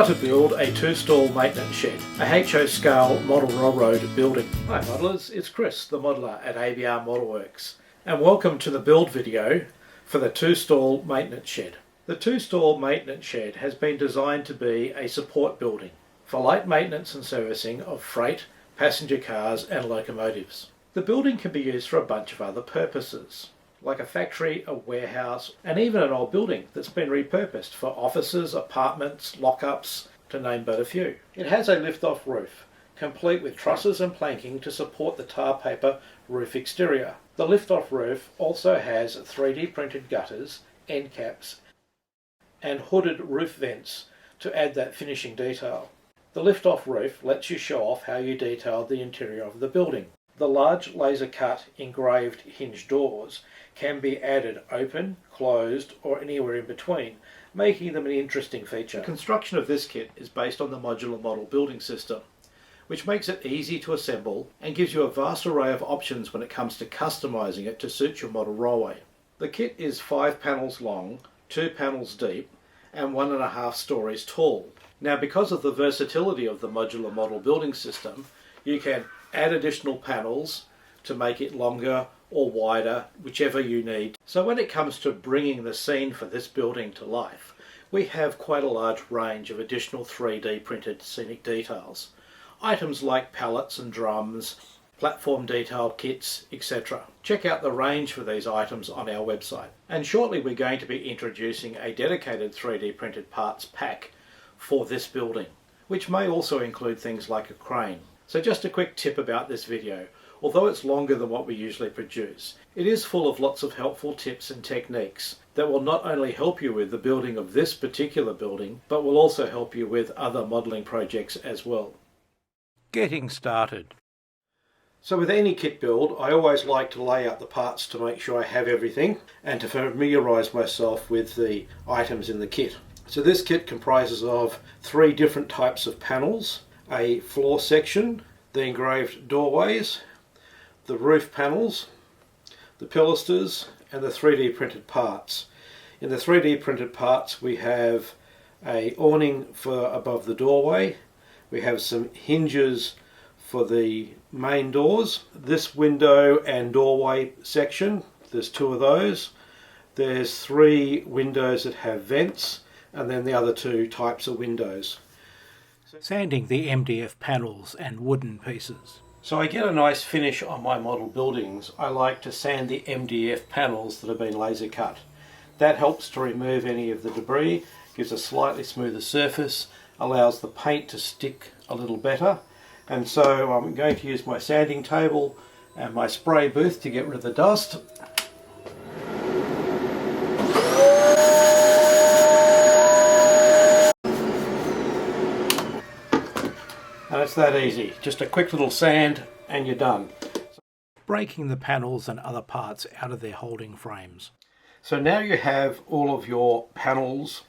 How to build a 2-stall maintenance shed, a HO scale model railroad building. Hi modelers, it's Chris, the modeler at ABR Modelworks, and welcome to the build video for the 2-stall maintenance shed. The 2-stall maintenance shed has been designed to be a support building for light maintenance and servicing of freight, passenger cars and locomotives. The building can be used for a bunch of other purposes, like a factory, a warehouse, and even an old building that's been repurposed for offices, apartments, lockups, to name but a few. It has a lift-off roof, complete with trusses and planking to support the tar paper roof exterior. The lift-off roof also has 3D printed gutters, end caps, and hooded roof vents to add that finishing detail. The lift-off roof lets you show off how you detailed the interior of the building. The large laser-cut engraved hinge doors can be added open, closed, or anywhere in between, making them an interesting feature. The construction of this kit is based on the modular model building system, which makes it easy to assemble and gives you a vast array of options when it comes to customizing it to suit your model railway. The kit is 5 panels long, 2 panels deep, and 1.5 stories tall. Now, because of the versatility of the modular model building system, you can add additional panels to make it longer or wider, whichever you need. So when it comes to bringing the scene for this building to life, we have quite a large range of additional 3D printed scenic details. Items like pallets and drums, platform detailed kits, etc. Check out the range for these items on our website. And shortly we're going to be introducing a dedicated 3D printed parts pack for this building, which may also include things like a crane. So just a quick tip about this video. Although it's longer than what we usually produce, it is full of lots of helpful tips and techniques that will not only help you with the building of this particular building, but will also help you with other modelling projects as well. Getting started. So with any kit build, I always like to lay out the parts to make sure I have everything and to familiarise myself with the items in the kit. So this kit comprises of 3 different types of panels: a floor section, the engraved doorways, the roof panels, the pilasters, and the 3D printed parts. In the 3D printed parts we have a awning for above the doorway, we have some hinges for the main doors, this window and doorway section, there's 2 of those, there's 3 windows that have vents, and then the other 2 types of windows. Sanding the MDF panels and wooden pieces. So I get a nice finish on my model buildings. I like to sand the MDF panels that have been laser cut. That helps to remove any of the debris, gives a slightly smoother surface, allows the paint to stick a little better. And so I'm going to use my sanding table and my spray booth to get rid of the dust. And it's that easy, just a quick little sand and you're done. Breaking the panels and other parts out of their holding frames. So now you have all of your panels,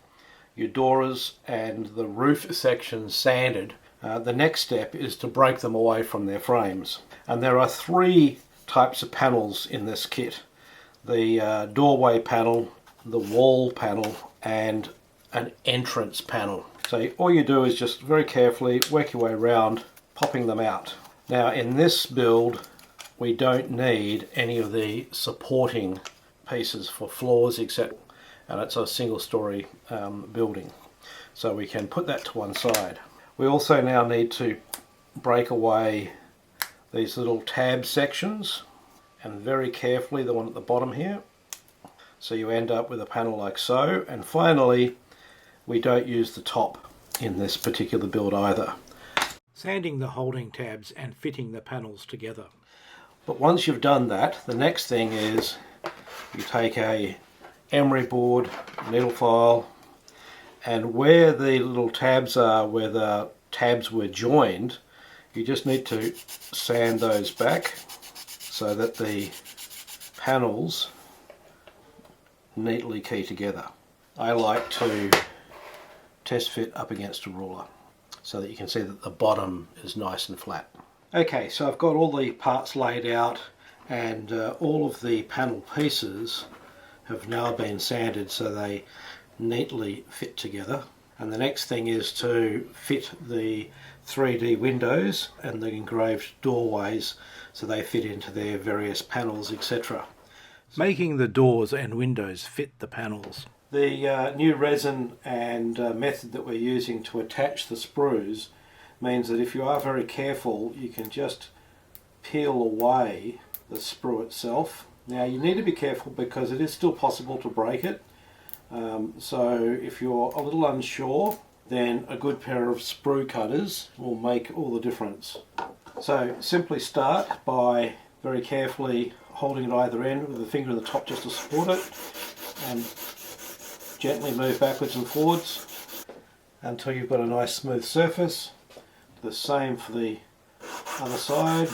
your doors and the roof sections sanded. The next step is to break them away from their frames. And there are 3 types of panels in this kit: the doorway panel, the wall panel and an entrance panel. So all you do is just very carefully work your way around, popping them out. Now in this build we don't need any of the supporting pieces for floors etc. And it's a single story building. So we can put that to one side. We also now need to break away these little tab sections, and very carefully the one at the bottom here. So you end up with a panel like so. And finally, we don't use the top in this particular build either. Sanding the holding tabs and fitting the panels together. But once you've done that, the next thing is you take a emery board, needle file, and where the little tabs are, where the tabs were joined, you just need to sand those back so that the panels neatly key together. I like to test fit up against a ruler so that you can see that the bottom is nice and flat. Okay, so I've got all the parts laid out and all of the panel pieces have now been sanded so they neatly fit together. And the next thing is to fit the 3D windows and the engraved doorways so they fit into their various panels, etc. Making the doors and windows fit the panels. The new resin and method that we're using to attach the sprues means that if you are very careful, you can just peel away the sprue itself. Now you need to be careful because it is still possible to break it. So if you're a little unsure, then a good pair of sprue cutters will make all the difference. So simply start by very carefully holding it either end with the finger at the top just to support it, and gently move backwards and forwards until you've got a nice smooth surface. The same for the other side,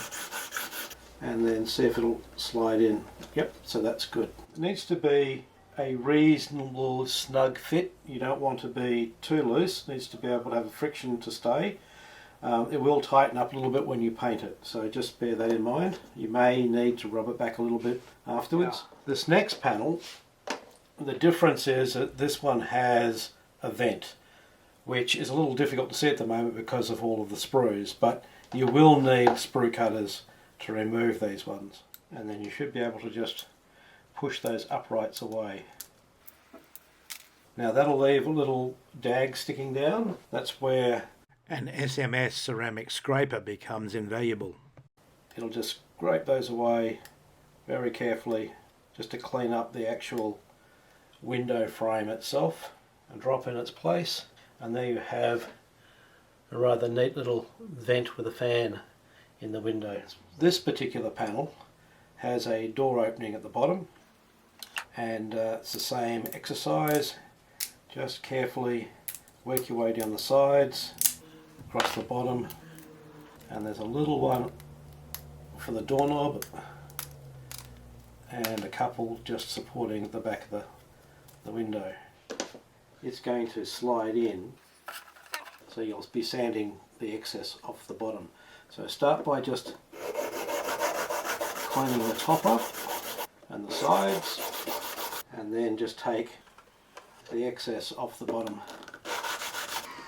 and then see if it'll slide in. Yep, so that's good. It needs to be a reasonable snug fit. You don't want to be too loose. It needs to be able to have a friction to stay. It will tighten up a little bit when you paint it, so just bear that in mind. You may need to rub it back a little bit afterwards. This next panel, the difference is that this one has a vent, which is a little difficult to see at the moment because of all of the sprues, but you will need sprue cutters to remove these ones, and then you should be able to just push those uprights away. Now that'll leave a little dag sticking down. That's where an SMS ceramic scraper becomes invaluable. It'll just scrape those away very carefully just to clean up the actual window frame itself and drop in its place, and there you have a rather neat little vent with a fan in the window. This particular panel has a door opening at the bottom, and it's the same exercise. Just carefully work your way down the sides, across the bottom, and there's a little one for the doorknob and a couple just supporting the back of the window. It's going to slide in, so you'll be sanding the excess off the bottom. So start by just cleaning the top up and the sides, and then just take the excess off the bottom.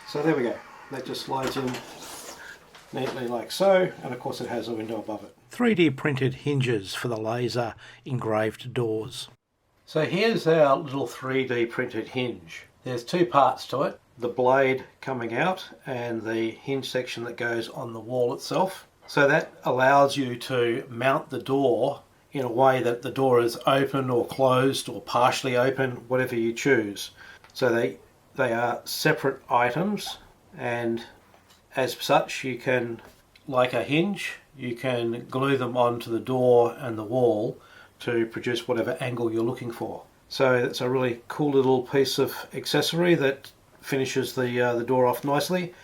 So there we go, that just slides in neatly like so, and of course it has a window above it. 3D printed hinges for the laser engraved doors. So here's our little 3D printed hinge. There's two parts to it, the blade coming out and the hinge section that goes on the wall itself. So that allows you to mount the door in a way that the door is open or closed or partially open, whatever you choose. So they are separate items, and as such you can, like a hinge, you can glue them onto the door and the wall to produce whatever angle you're looking for. So it's a really cool little piece of accessory that finishes the door off nicely.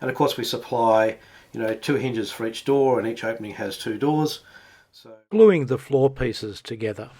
And of course we supply, you know, 2 hinges for each door, and each opening has 2 doors. So gluing the floor pieces together.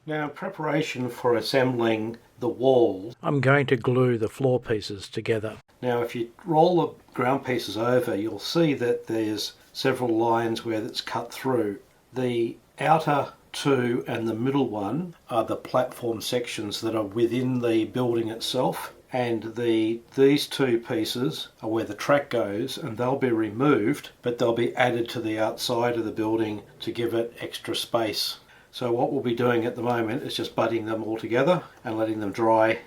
Now in preparation for assembling the walls, I'm going to glue the floor pieces together. Now if you roll the ground pieces over, you'll see that there's several lines where it's cut through. The outer 2 and the middle one are the platform sections that are within the building itself, and these 2 pieces are where the track goes, and they'll be removed, but they'll be added to the outside of the building to give it extra space. So what we'll be doing at the moment is just butting them all together and letting them dry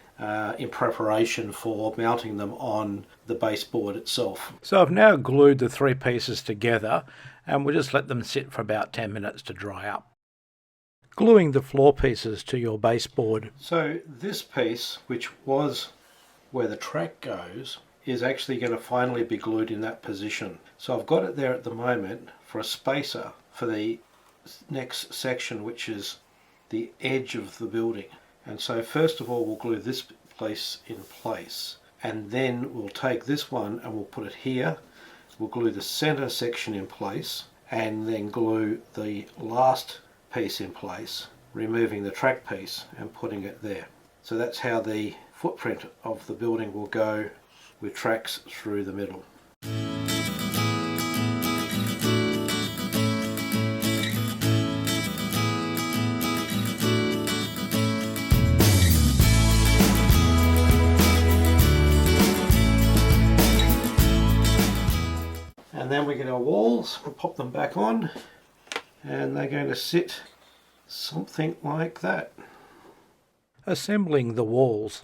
in preparation for mounting them on the baseboard itself. So I've now glued the 3 pieces together, and we'll just let them sit for about 10 minutes to dry up. Gluing the floor pieces to your baseboard. So this piece, which was where the track goes, is actually going to finally be glued in that position. So I've got it there at the moment for a spacer for the next section, which is the edge of the building. And so first of all we'll glue this piece in place, and then we'll take this one and we'll put it here. We'll glue the center section in place, and then glue the last piece in place, removing the track piece and putting it there. So that's how the footprint of the building will go, with tracks through the middle. then we get our walls, we'll pop them back on, and they're going to sit something like that. Assembling the walls.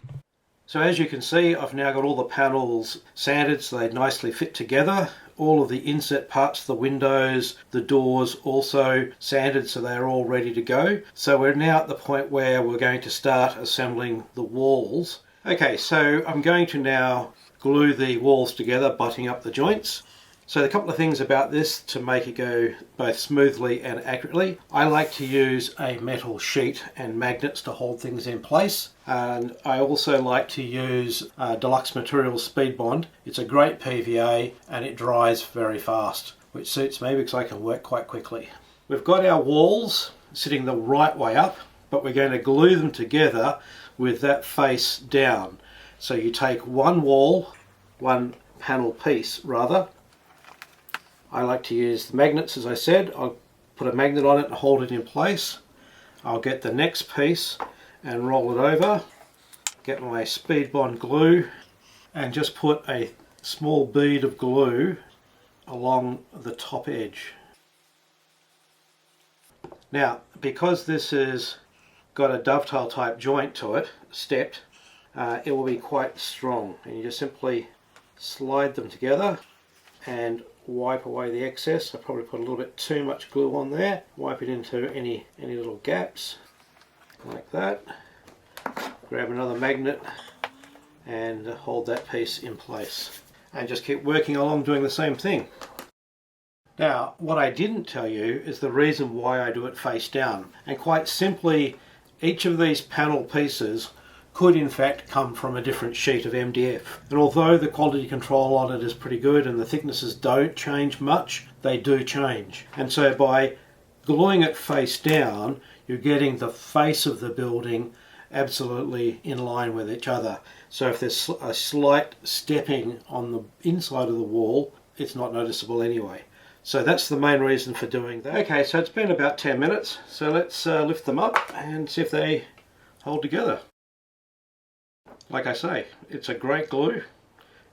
So as you can see, I've now got all the panels sanded so they nicely fit together. All of the inset parts, the windows, the doors also sanded so they're all ready to go. So we're now at the point where we're going to start assembling the walls. Okay, so I'm going to now glue the walls together, butting up the joints. So a couple of things about this to make it go both smoothly and accurately. I like to use a metal sheet and magnets to hold things in place, and I also like to use Deluxe Materials Speed Bond. It's a great PVA and it dries very fast, which suits me because I can work quite quickly. We've got our walls sitting the right way up, but we're going to glue them together with that face down. So you take one wall, one panel piece rather. I like to use the magnets, as I said. I'll put a magnet on it and hold it in place. I'll get the next piece and roll it over, get my Speed Bond glue and just put a small bead of glue along the top edge. Now, because this has got a dovetail type joint to it, stepped, it will be quite strong, and you just simply slide them together and wipe away the excess. I probably put a little bit too much glue on there. Wipe it into any little gaps like that. Grab another magnet and hold that piece in place, and just keep working along doing the same thing. Now, what I didn't tell you is the reason why I do it face down, and quite simply, each of these panel pieces could in fact come from a different sheet of MDF. And although the quality control on it is pretty good and the thicknesses don't change much, they do change. And so by gluing it face down, you're getting the face of the building absolutely in line with each other. So if there's a slight stepping on the inside of the wall, it's not noticeable anyway. So that's the main reason for doing that. Okay, so it's been about 10 minutes, so let's lift them up and see if they hold together. Like I say, it's a great glue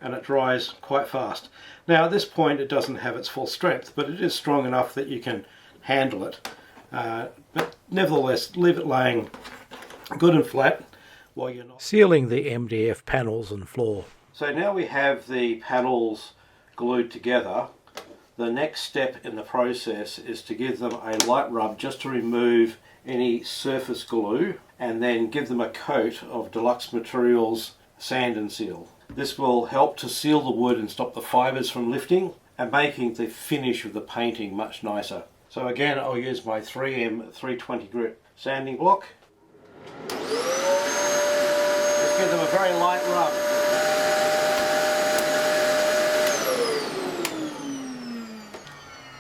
and it dries quite fast. Now at this point it doesn't have its full strength, but it is strong enough that you can handle it. But nevertheless, leave it laying good and flat while you're not sealing the MDF panels and floor. So now we have the panels glued together. The next step in the process is to give them a light rub just to remove any surface glue, and then give them a coat of Deluxe Materials Sand and Seal. This will help to seal the wood and stop the fibres from lifting and making the finish of the painting much nicer. So again, I'll use my 3M 320 grit sanding block. Just give them a very light rub.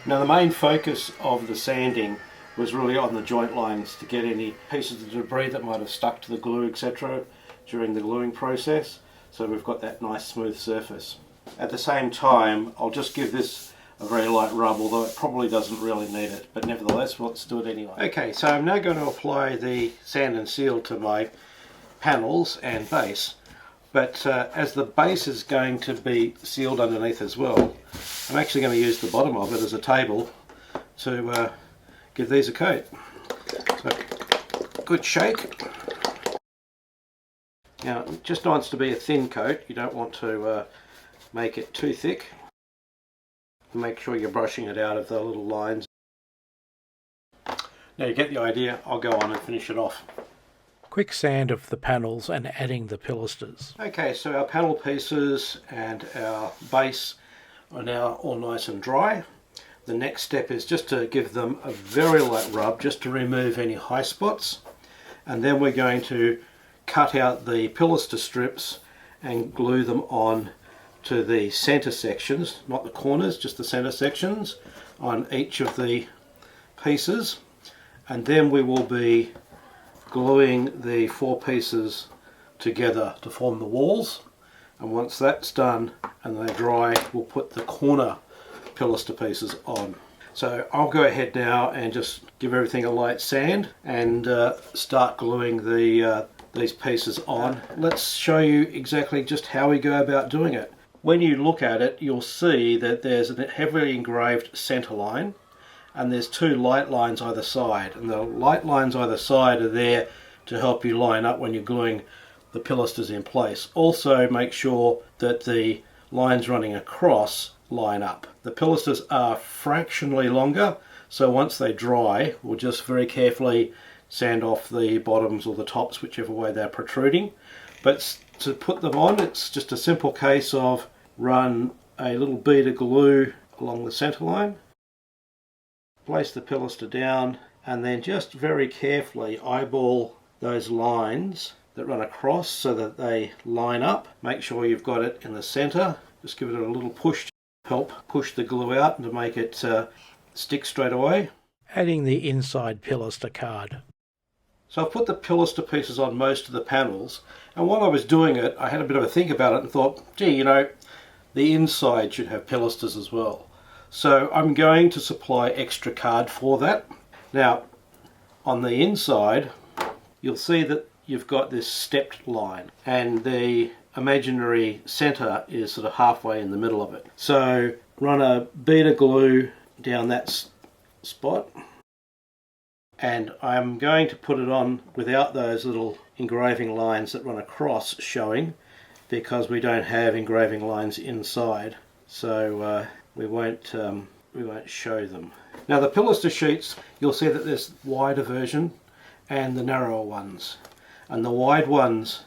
Now the main focus of the sanding was really on the joint lines to get any pieces of debris that might have stuck to the glue, etc. during the gluing process, so we've got that nice smooth surface. At the same time, I'll just give this a very light rub, although it probably doesn't really need it, but nevertheless let's do it anyway. Okay, so I'm now going to apply the sand and seal to my panels and base, but as the base is going to be sealed underneath as well, I'm actually going to use the bottom of it as a table to give these a coat. So, good shake. Now it just wants to be a thin coat, you don't want to make it too thick. Make sure you're brushing it out of the little lines. Now you get the idea, I'll go on and finish it off. Quick sand of the panels and adding the pilasters. Okay, so our panel pieces and our base are now all nice and dry. The next step is just to give them a very light rub just to remove any high spots, and then we're going to cut out the pilaster strips and glue them on to the center sections, not the corners, just the center sections on each of the pieces, and then we will be gluing the 4 pieces together to form the walls. And once that's done and they're dry, we'll put the corner pilaster pieces on. So I'll go ahead now and just give everything a light sand and start gluing these pieces on. Let's show you exactly just how we go about doing it. when you look at it, you'll see that there's a heavily engraved centre line, and there's two light lines either side, and the light lines either side are there to help you line up when you're gluing the pilasters in place. Also make sure that the lines running across line up. The pilasters are fractionally longer, so once they dry, we'll just very carefully sand off the bottoms or the tops, whichever way they're protruding. But to put them on, it's just a simple case of run a little bead of glue along the centre line, place the pilaster down, and then just very carefully eyeball those lines that run across so that they line up. Make sure you've got it in the centre. Just give it a little push to help push the glue out and to make it stick straight away. Adding the inside pilaster card. So I've put the pilaster pieces on most of the panels, and while I was doing it I had a bit of a think about it and thought, gee, you know, the inside should have pilasters as well. So I'm going to supply extra card for that. Now on the inside you'll see that you've got this stepped line, and the imaginary centre is sort of halfway in the middle of it. So run a bead of glue down that spot, and I'm going to put it on without those little engraving lines that run across showing, because we don't have engraving lines inside, so we won't show them. Now the pilaster sheets, you'll see that there's wider version and the narrower ones, and the wide ones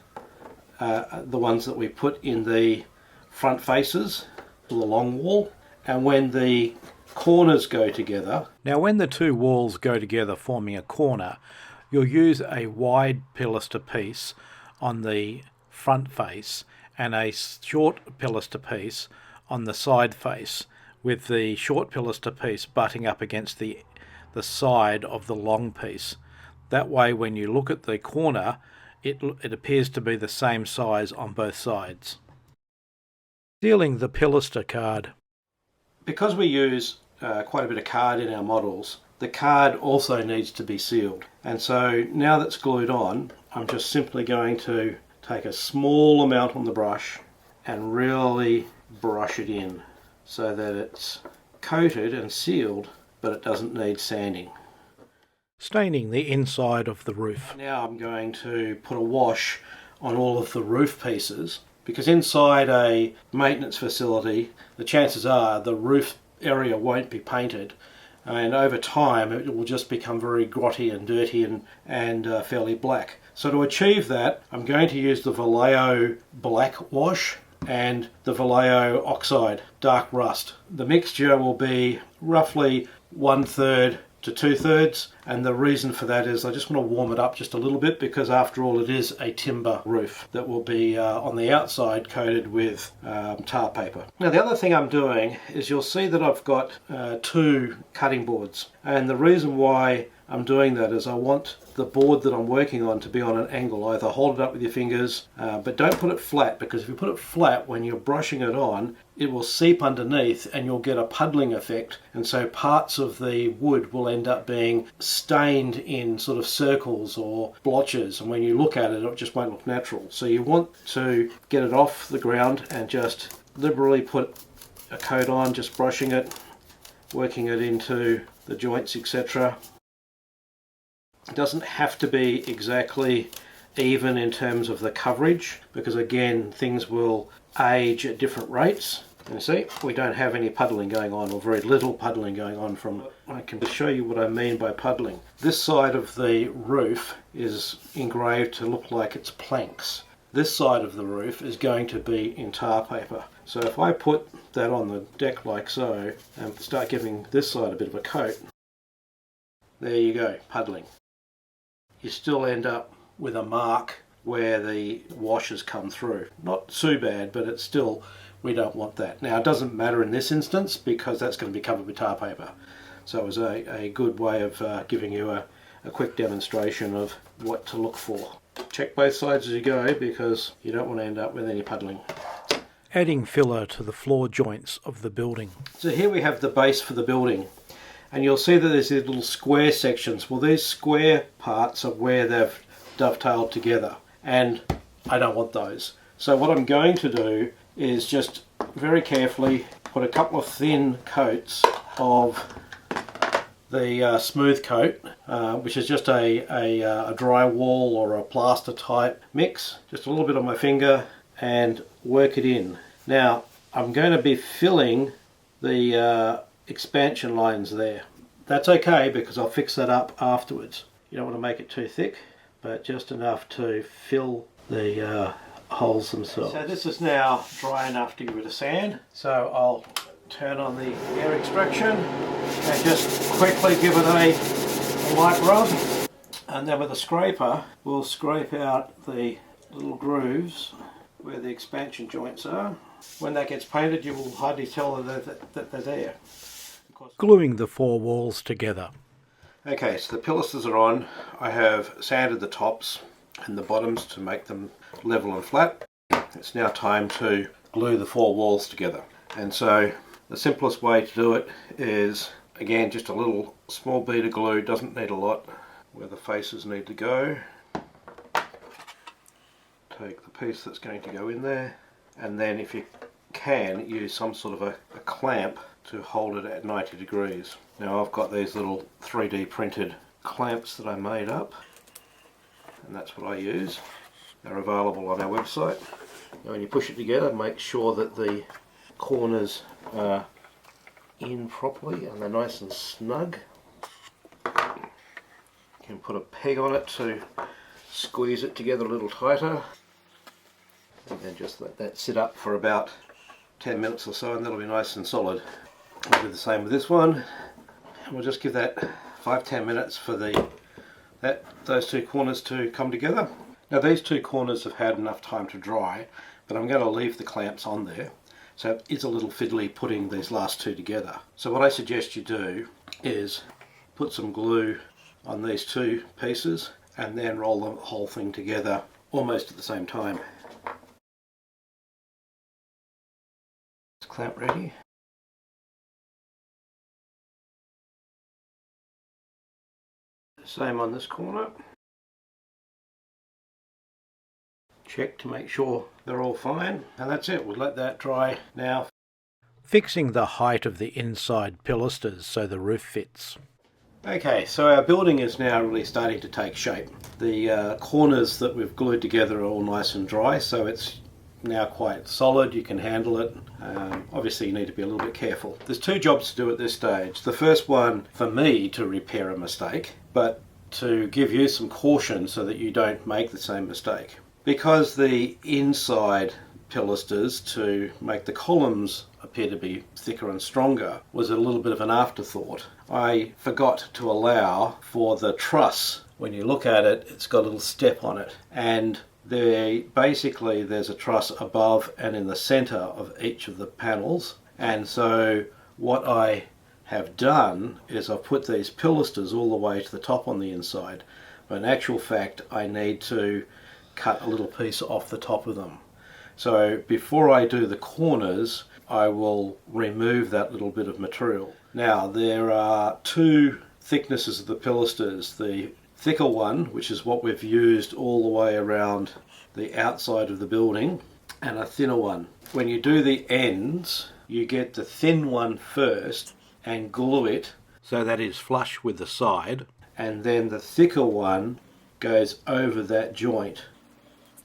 are the ones that we put in the front faces for the long wall, and when the corners go together. Now when the two walls go together forming a corner, you'll use a wide pilaster piece on the front face and a short pilaster piece on the side face, with the short pilaster piece butting up against the side of the long piece. That way when you look at the corner, it appears to be the same size on both sides. Sealing the pilaster card. Because we use quite a bit of card in our models, the card also needs to be sealed. And so now that's glued on, I'm just simply going to take a small amount on the brush and really brush it in so that it's coated and sealed, but it doesn't need sanding. Staining the inside of the roof. Now I'm going to put a wash on all of the roof pieces, because inside a maintenance facility the chances are the roof area won't be painted, and over time it will just become very grotty and dirty and fairly black. So to achieve that, I'm going to use the Vallejo black wash and the Vallejo oxide dark rust. The mixture will be roughly 1/3 to 2/3, and the reason for that is I just want to warm it up just a little bit, because after all it is a timber roof that will be on the outside coated with tar paper. Now the other thing I'm doing is you'll see that I've got two cutting boards, and the reason why I'm doing that is I want the board that I'm working on to be on an angle. Either hold it up with your fingers, but don't put it flat, because if you put it flat when you're brushing it on, it will seep underneath and you'll get a puddling effect, and so parts of the wood will end up being stained in sort of circles or blotches, and when you look at it, it just won't look natural. So you want to get it off the ground and just liberally put a coat on, just brushing it, working it into the joints, etc. It doesn't have to be exactly even in terms of the coverage, because again things will age at different rates. And see, we don't have any puddling going on, or very little puddling going on. I can show you what I mean by puddling. This side of the roof is engraved to look like it's planks. This side of the roof is going to be in tar paper. So if I put that on the deck like so and start giving this side a bit of a coat, there you go, puddling. You still end up with a mark where the wash has come through. Not too bad, but it's still, we don't want that. Now it doesn't matter in this instance because that's going to be covered with tar paper. So it was a good way of giving you a quick demonstration of what to look for. Check both sides as you go, because you don't want to end up with any puddling. Adding filler to the floor joints of the building. So here we have the base for the building. And you'll see that there's these little square sections. Well, these square parts are where they've dovetailed together, and I don't want those. So what I'm going to do is just very carefully put a couple of thin coats of the smooth coat, which is just a drywall or a plaster type mix. Just a little bit on my finger and work it in. Now I'm going to be filling the expansion lines there. That's okay because I'll fix that up afterwards. You don't want to make it too thick, but just enough to fill the holes themselves. So this is now dry enough to give it a sand. So I'll turn on the air extraction and just quickly give it a light rub. And then with a scraper, we'll scrape out the little grooves where the expansion joints are. When that gets painted, you will hardly tell that they're there. Gluing the four walls together. Okay, so the pilasters are on. I have sanded the tops and the bottoms to make them level and flat. It's now time to glue the four walls together. And so the simplest way to do it is, again, just a little small bead of glue, doesn't need a lot, where the faces need to go. Take the piece that's going to go in there, and then if you can, use some sort of a clamp to hold it at 90 degrees. Now I've got these little 3D printed clamps that I made up, and that's what I use. They're available on our website. Now when you push it together, make sure that the corners are in properly and they're nice and snug. You can put a peg on it to squeeze it together a little tighter, and then just let that sit up for about 10 minutes or so, and that'll be nice and solid. I'll do the same with this one, and we'll just give that 5-10 minutes for those two corners to come together. Now these two corners have had enough time to dry, but I'm going to leave the clamps on there, so it's a little fiddly putting these last two together. So what I suggest you do is put some glue on these two pieces and then roll the whole thing together almost at the same time. Clamp ready. Same on this corner. Check to make sure they're all fine, and that's it. We'll let that dry now. Fixing the height of the inside pilasters so the roof fits. Okay, so our building is now really starting to take shape. The corners that we've glued together are all nice and dry, so it's now quite solid. You can handle it. Obviously you need to be a little bit careful. There's two jobs to do at this stage. The first one for me to repair a mistake, but to give you some caution so that you don't make the same mistake. Because the inside pilasters to make the columns appear to be thicker and stronger was a little bit of an afterthought, I forgot to allow for the truss. When you look at it, it's got a little step on it, and basically there's a truss above and in the center of each of the panels. And so what I have done is I've put these pilasters all the way to the top on the inside, but in actual fact I need to cut a little piece off the top of them. So before I do the corners, I will remove that little bit of material. Now there are two thicknesses of the pilasters. The thicker one, which is what we've used all the way around the outside of the building, and a thinner one. When you do the ends, you get the thin one first and glue it so that it's flush with the side, and then the thicker one goes over that joint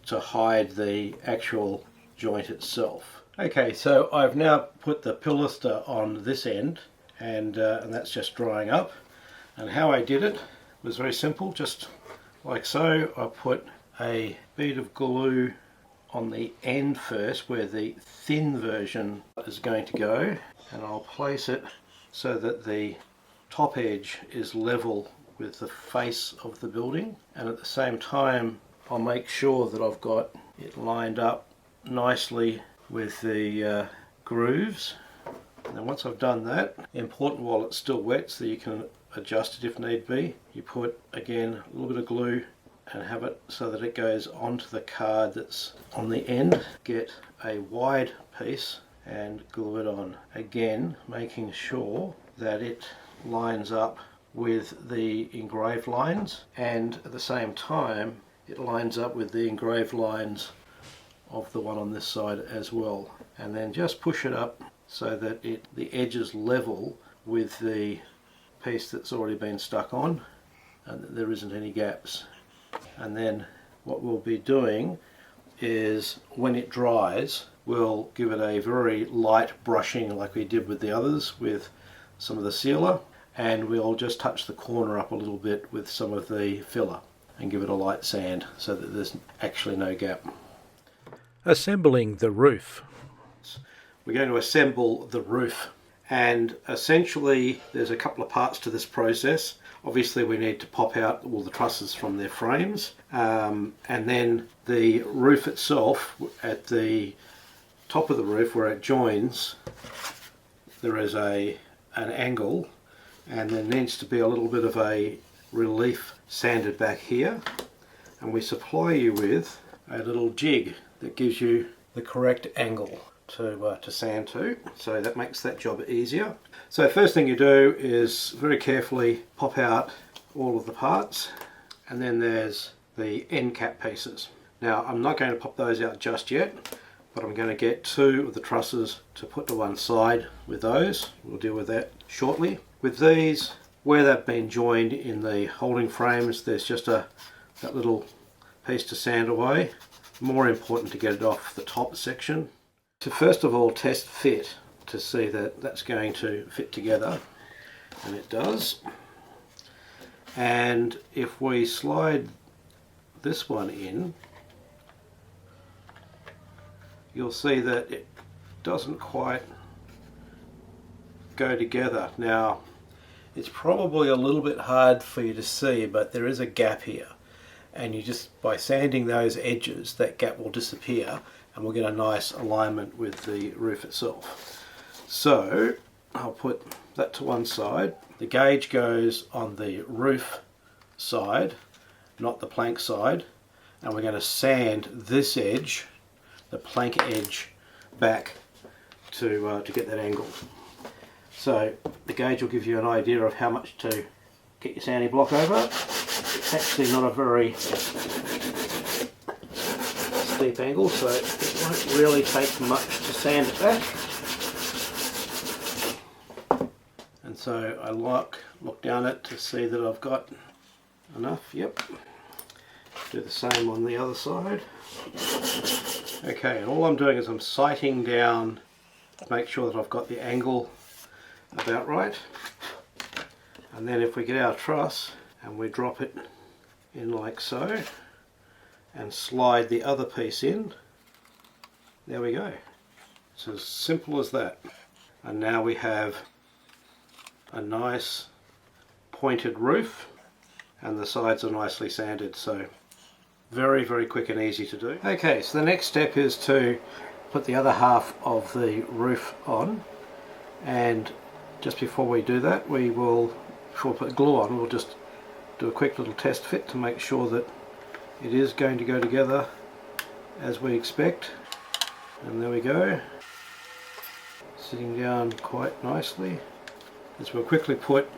to hide the actual joint itself. Okay, so I've now put the pilaster on this end, and that's just drying up. And how I did it was very simple, just like so. I put a bead of glue on the end first where the thin version is going to go, and I'll place it so that the top edge is level with the face of the building, and at the same time I'll make sure that I've got it lined up nicely with the grooves. And then once I've done that, important while it's still wet so you can adjust it if need be, you put again a little bit of glue and have it so that it goes onto the card that's on the end. Get a wide piece and glue it on. Again, making sure that it lines up with the engraved lines, and at the same time it lines up with the engraved lines of the one on this side as well, and then just push it up so that the edge is level with the piece that's already been stuck on and that there isn't any gaps. And then what we'll be doing is, when it dries, we'll give it a very light brushing like we did with the others with some of the sealer, and we'll just touch the corner up a little bit with some of the filler and give it a light sand so that there's actually no gap. Assembling the roof. We're going to assemble the roof, and essentially there's a couple of parts to this process. Obviously we need to pop out all the trusses from their frames, and then the roof itself, at the top of the roof where it joins, there is an angle, and there needs to be a little bit of a relief sanded back here, and we supply you with a little jig that gives you the correct angle to sand to, so that makes that job easier. So first thing you do is very carefully pop out all of the parts, and then there's the end cap pieces. Now I'm not going to pop those out just yet, but I'm going to get 2 of the trusses to put to one side with those. We'll deal with that shortly. With these, where they've been joined in the holding frames, there's just that little piece to sand away. More important to get it off the top section. To first of all test fit to see that that's going to fit together, and it does. And if we slide this one in, you'll see that it doesn't quite go together. Now it's probably a little bit hard for you to see, but there is a gap here, and you just, by sanding those edges, that gap will disappear and we'll get a nice alignment with the roof itself. So I'll put that to one side. The gauge goes on the roof side, not the plank side, and we're going to sand this edge, the plank edge, back to get that angle. So the gauge will give you an idea of how much to get your sanding block over. It's actually not a very steep angle, so it won't really take much to sand it back. And so I look down it to see that I've got enough. Yep. Do the same on the other side. Okay, and all I'm doing is I'm sighting down to make sure that I've got the angle about right. And then if we get our truss and we drop it in like so and slide the other piece in, there we go. It's as simple as that. And now we have a nice pointed roof, and the sides are nicely sanded, so very, very quick and easy to do. Okay, so the next step is to put the other half of the roof on, and just before we do that, before we put glue on, we'll just do a quick little test fit to make sure that it is going to go together as we expect. And there we go, sitting down quite nicely. As we'll quickly put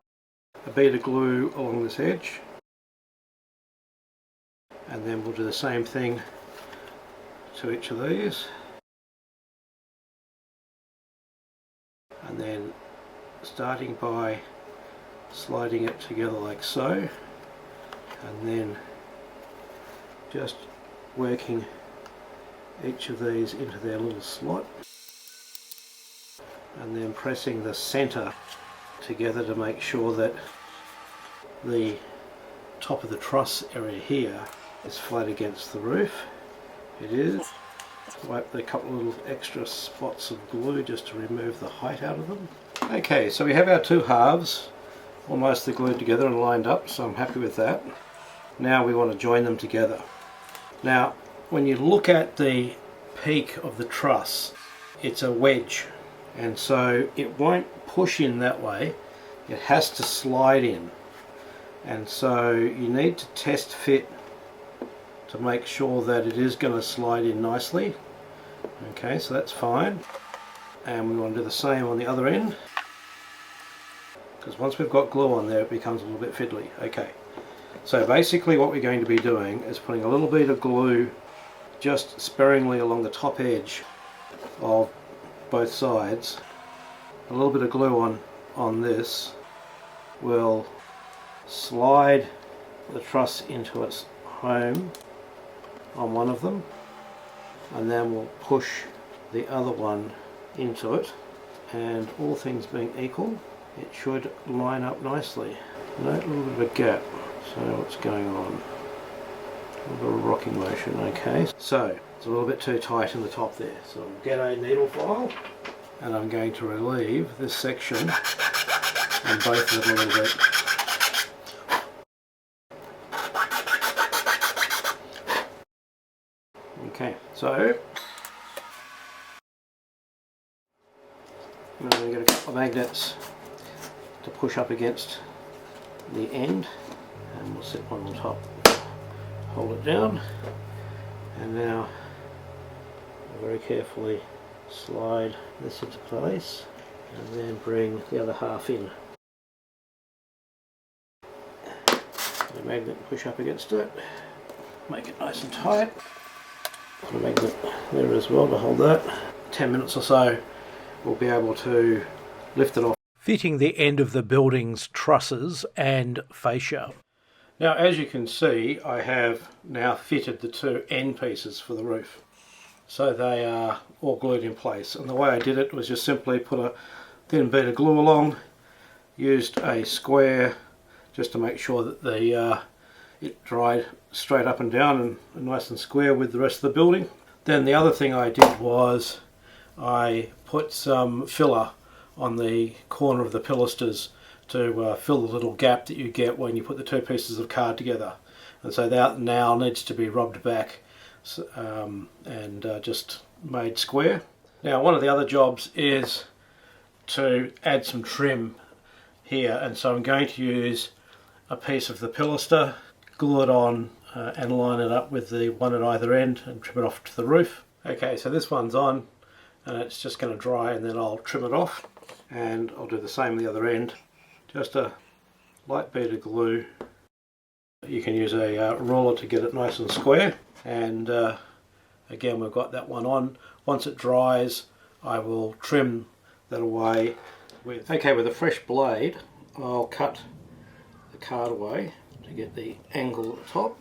a bead of glue along this edge, and then we'll do the same thing to each of these, and then starting by sliding it together like so, and then just working each of these into their little slot, and then pressing the center together to make sure that the top of the truss area here is flat against the roof. It is. Wipe a couple of little extra spots of glue just to remove the height out of them. Okay, so we have our two halves all nicely glued together and lined up, so I'm happy with that. Now we want to join them together. Now when you look at the peak of the truss, it's a wedge, and so it won't push in that way, it has to slide in, and so you need to test fit to make sure that it is going to slide in nicely. Okay, so that's fine, and we want to do the same on the other end, because once we've got glue on there it becomes a little bit fiddly. Okay, so basically what we're going to be doing is putting a little bit of glue just sparingly along the top edge of both sides. A little bit of glue on this will slide the truss into its home on one of them, and then we'll push the other one into it, and all things being equal, it should line up nicely. Note a little bit of a gap, so what's going on? A little bit of rocking motion, okay. So it's a little bit too tight in the top there, so I'll get a needle file and I'm going to relieve this section and both of them a little bit. Okay, so I'm going to get a couple of magnets to push up against the end, and we'll set one on top, hold it down, and now very carefully slide this into place and then bring the other half in. The magnet, push up against it, make it nice and tight. Put a magnet there as well to hold that. 10 minutes or so we'll be able to lift it off. Fitting the end of the building's trusses and fascia. Now, as you can see, I have now fitted the two end pieces for the roof. So they are all glued in place, and the way I did it was just simply put a thin bit of glue along, used a square just to make sure that it dried straight up and down and nice and square with the rest of the building. Then the other thing I did was I put some filler on the corner of the pilasters to fill the little gap that you get when you put the two pieces of card together, and so that now needs to be rubbed back and just made square. Now, one of the other jobs is to add some trim here, and so I'm going to use a piece of the pilaster, glue it on and line it up with the one at either end and trim it off to the roof. Okay, so this one's on and it's just going to dry, and then I'll trim it off, and I'll do the same on the other end. Just a light bead of glue. You can use a ruler to get it nice and square, and again we've got that one on. Once it dries I will trim that away with a fresh blade. I'll cut the card away to get the angle at the top.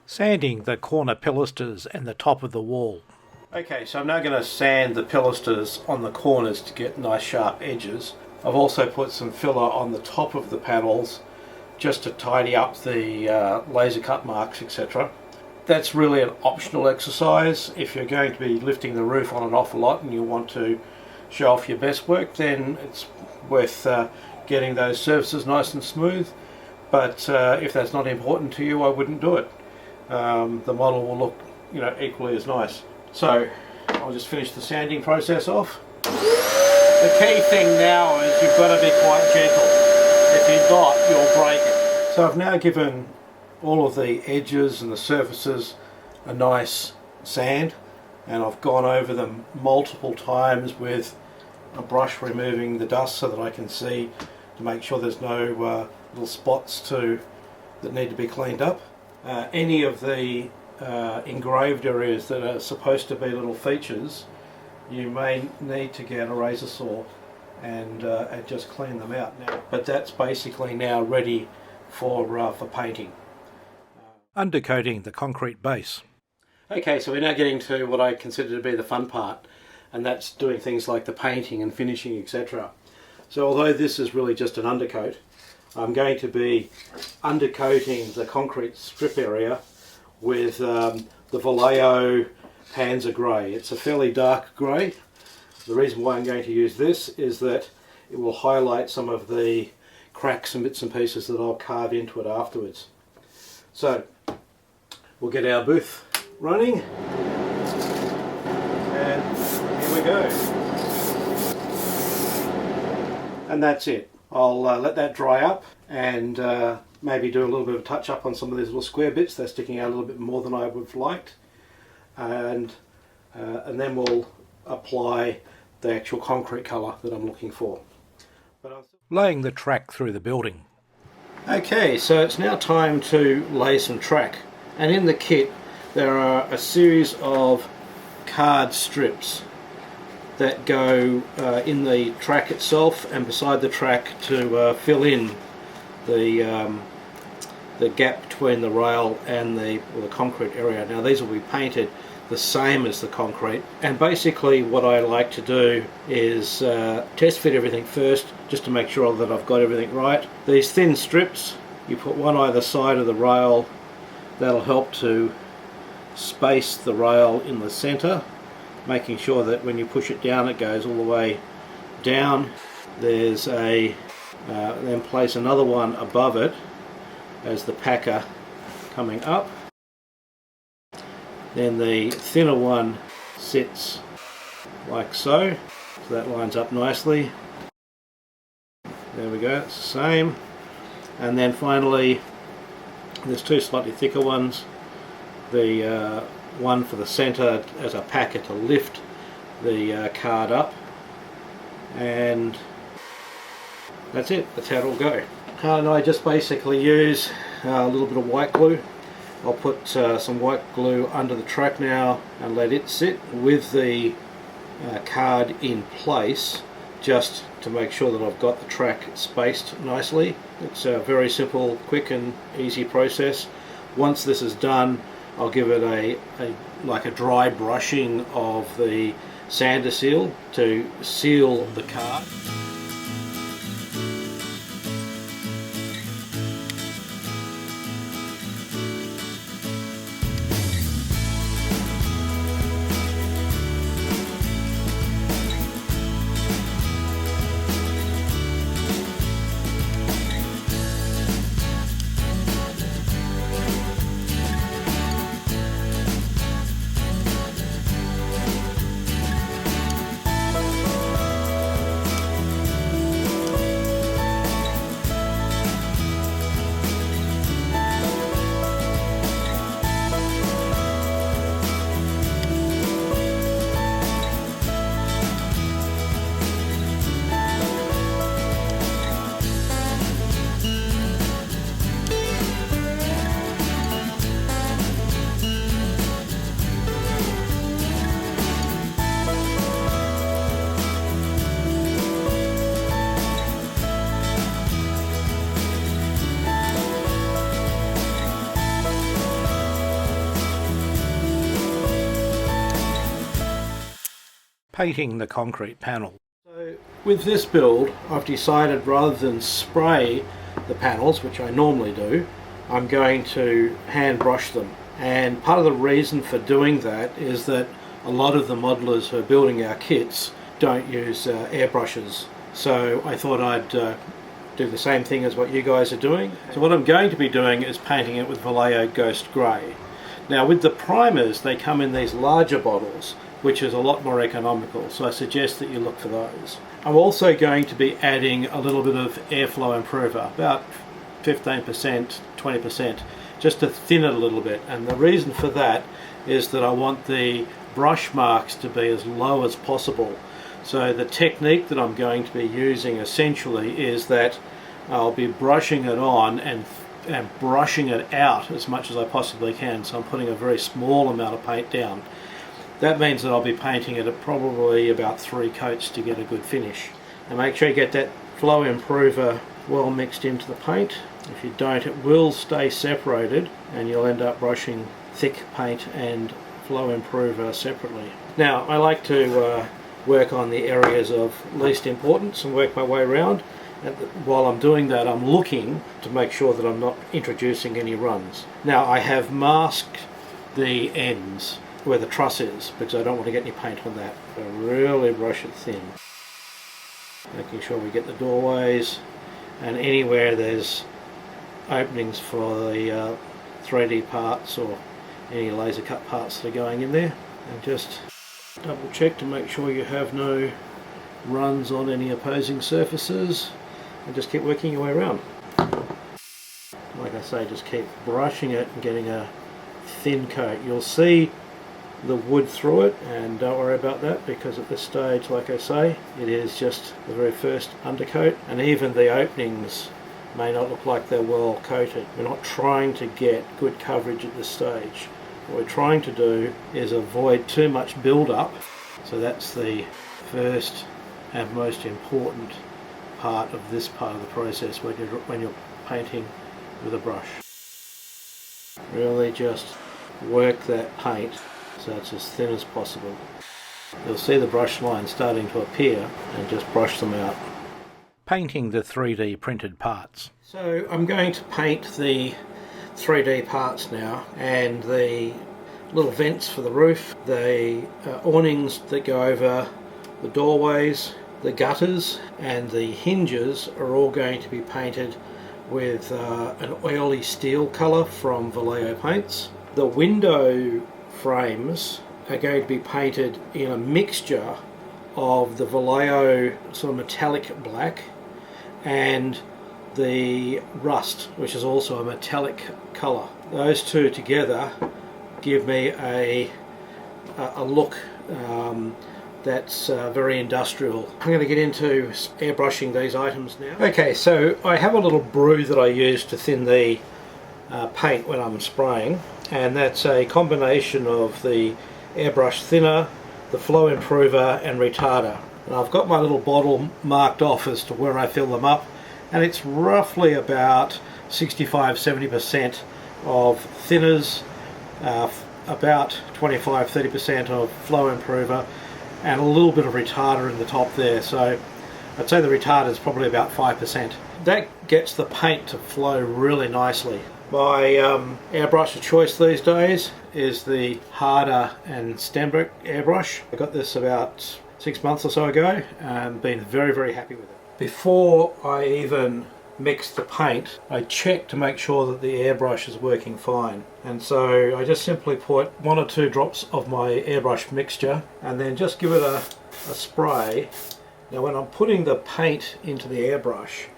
Sanding the corner pilasters and the top of the wall. Okay, so I'm now going to sand the pilasters on the corners to get nice sharp edges. I've also put some filler on the top of the panels just to tidy up the laser cut marks, etc. That's really an optional exercise. If you're going to be lifting the roof on and off a lot and you want to show off your best work, then it's worth getting those surfaces nice and smooth. But if that's not important to you, I wouldn't do it. The model will look, equally as nice. So I'll just finish the sanding process off. The key thing now is you've got to be quite gentle. If you're not, you'll break it. So I've now given all of the edges and the surfaces a nice sand, and I've gone over them multiple times with a brush removing the dust so that I can see to make sure there's no little spots that need to be cleaned up. Any of the engraved areas that are supposed to be little features, you may need to get a razor saw and just clean them out now. But that's basically now ready for painting. Undercoating the concrete base. Okay, so we're now getting to what I consider to be the fun part, and that's doing things like the painting and finishing, etc. So although this is really just an undercoat, I'm going to be undercoating the concrete strip area with the Vallejo Panzer Grey. It's a fairly dark grey. The reason why I'm going to use this is that it will highlight some of the cracks and bits and pieces that I'll carve into it afterwards. So we'll get our booth running, and here we go. And that's it. I'll let that dry up and maybe do a little bit of touch up on some of these little square bits. They're sticking out a little bit more than I would have liked, and then we'll apply the actual concrete colour that I'm looking for. Laying the track through the building. Okay, so it's now time to lay some track And in the kit there are a series of card strips that go in the track itself and beside the track to fill in the gap between the rail and the concrete area. Now these will be painted the same as the concrete, and basically what I like to do is test fit everything first just to make sure that I've got everything right. These thin strips, you put one either side of the rail. That'll help to space the rail in the center, making sure that when you push it down it goes all the way down. There's a then place another one above it as the packer coming up. Then the thinner one sits like so that lines up nicely. There we go, it's the same. And then finally there's two slightly thicker ones. The one for the center as a packer to lift the card up, and that's it, that's how it'll go. And I just basically use a little bit of white glue. I'll put some white glue under the track now and let it sit with the card in place, just to make sure that I've got the track spaced nicely. It's a very simple, quick and easy process. Once this is done, I'll give it like a dry brushing of the sander seal to seal the card. Painting the concrete panel. So with this build I've decided, rather than spray the panels, which I normally do, I'm going to hand brush them. And part of the reason for doing that is that a lot of the modelers who are building our kits don't use airbrushes. So I thought I'd do the same thing as what you guys are doing. So what I'm going to be doing is painting it with Vallejo Ghost Grey. Now with the primers, they come in these larger bottles, which is a lot more economical, so I suggest that you look for those. I'm also going to be adding a little bit of airflow improver, about 15%, 20%, just to thin it a little bit. And the reason for that is that I want the brush marks to be as low as possible. So the technique that I'm going to be using essentially is that I'll be brushing it on and brushing it out as much as I possibly can. So I'm putting a very small amount of paint down. That means that I'll be painting it at probably about 3 coats to get a good finish. And make sure you get that flow improver well mixed into the paint. If you don't, it will stay separated and you'll end up brushing thick paint and flow improver separately. Now I like to work on the areas of least importance and work my way around. While I'm doing that, I'm looking to make sure that I'm not introducing any runs. Now I have masked the ends where the truss is, because I don't want to get any paint on that. So really brush it thin, making sure we get the doorways and anywhere there's openings for the 3D parts or any laser cut parts that are going in there. And just double check to make sure you have no runs on any opposing surfaces, and just keep working your way around. Like I say, just keep brushing it and getting a thin coat. You'll see the wood through it, and don't worry about that, because at this stage, like I say, it is just the very first undercoat, and even the openings may not look like they're well coated. We're not trying to get good coverage at this stage. What we're trying to do is avoid too much build-up. So that's the first and most important part of this part of the process when you're painting with a brush. Really just work that paint so it's as thin as possible. You'll see the brush lines starting to appear, and just brush them out. Painting the 3D printed parts. So I'm going to paint the 3D parts now, and the little vents for the roof, the awnings that go over the doorways, the gutters and the hinges are all going to be painted with an oily steel colour from Vallejo paints. The window frames are going to be painted in a mixture of the Vallejo sort of metallic black and the rust, which is also a metallic colour. Those two together give me a look that's very industrial. I'm going to get into airbrushing these items now. Okay, so I have a little brew that I use to thin the paint when I'm spraying, and that's a combination of the airbrush thinner, the flow improver and retarder. And I've got my little bottle marked off as to where I fill them up, and it's roughly about 65-70% of thinners, about 25-30% of flow improver, and a little bit of retarder in the top there. So I'd say the retarder is probably about 5%. That gets the paint to flow really nicely. My airbrush of choice these days is the harder and Stenbrook airbrush. I got this about 6 months or so ago and been very happy with it. Before I even mix the paint, I check to make sure that the airbrush is working fine, and so I just simply put 1 or 2 drops of my airbrush mixture and then just give it a spray. Now when I'm putting the paint into the airbrush,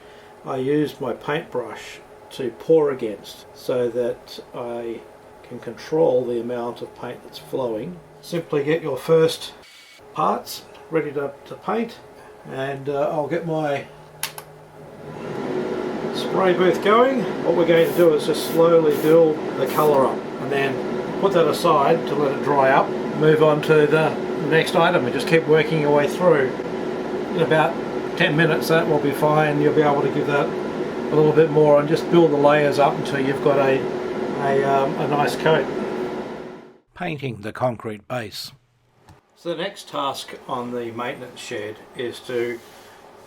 I use my paintbrush to pour against so that I can control the amount of paint that's flowing. Simply get your first parts ready to paint, and I'll get my spray booth going. What we're going to do is just slowly build the colour up and then put that aside to let it dry up, move on to the next item and just keep working your way through. In about 10 minutes that will be fine. You'll be able to give that a little bit more and just build the layers up until you've got a nice coat. Painting the concrete base. So the next task on the maintenance shed is to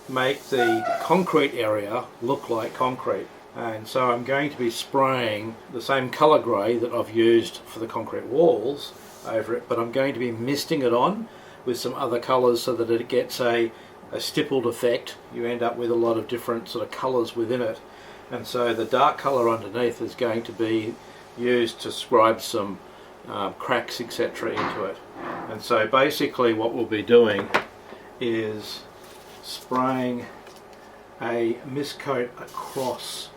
make the concrete area look like concrete, and so I'm going to be spraying the same colour grey that I've used for the concrete walls over it, but I'm going to be misting it on with some other colours so that it gets a stippled effect. You end up with a lot of different sort of colours within it, and so the dark colour underneath is going to be used to scribe some cracks etc. into it. And so basically what we'll be doing is spraying a mist coat across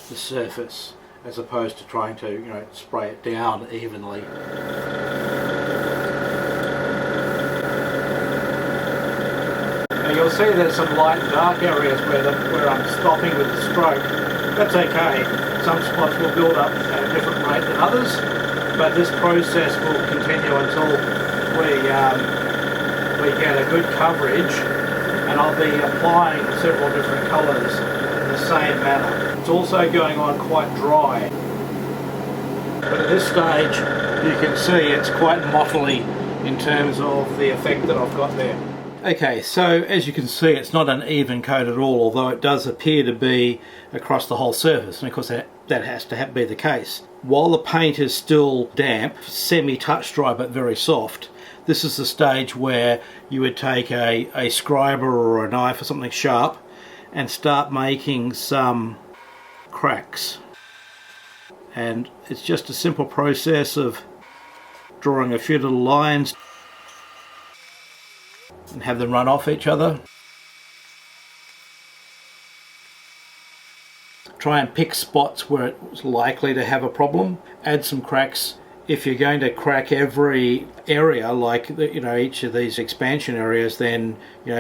the surface as opposed to trying to spray it down evenly. Now you'll see there's some light and dark areas where I'm stopping with the stroke. That's okay. Some spots will build up at a different rate than others, but this process will continue until we get a good coverage, and I'll be applying several different colours in the same manner. It's also going on quite dry, but at this stage you can see it's quite mottly in terms of the effect that I've got there. Okay, so as you can see it's not an even coat at all, although it does appear to be across the whole surface, and of course that has to be the case. While the paint is still damp, semi-touch dry but very soft, this is the stage where you would take a scriber or a knife or something sharp and start making some cracks. And it's just a simple process of drawing a few little lines and have them run off each other. Try and pick spots where it's likely to have a problem. Add some cracks if you're going to crack every area, like each of these expansion areas, then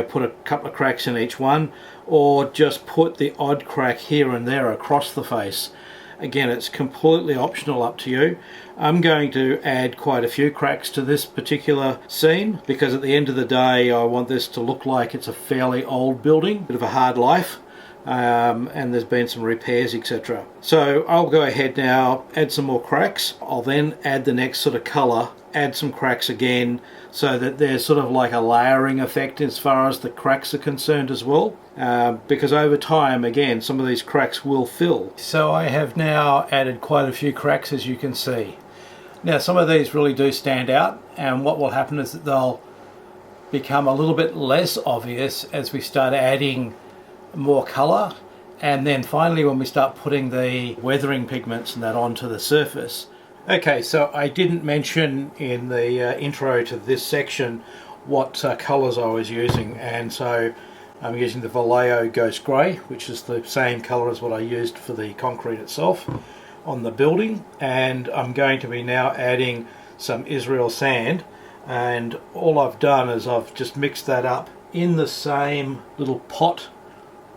put a couple of cracks in each one, or just put the odd crack here and there across the face. Again, it's completely optional, up to you. I'm going to add quite a few cracks to this particular scene because at the end of the day I want this to look like it's a fairly old building, bit of a hard life. And there's been some repairs, etc. So I'll go ahead now, add some more cracks. I'll then add the next sort of colour, add some cracks again, so that there's sort of like a layering effect as far as the cracks are concerned as well. Because over time, again, some of these cracks will fill. So I have now added quite a few cracks, as you can see. Now some of these really do stand out, and what will happen is that they'll become a little bit less obvious as we start adding more colour, and then finally when we start putting the weathering pigments and that onto the surface. Okay, so I didn't mention in the intro to this section what colours I was using, and so I'm using the Vallejo Ghost Grey, which is the same colour as what I used for the concrete itself on the building, and I'm going to be now adding some Israel sand, and all I've done is I've just mixed that up in the same little pot.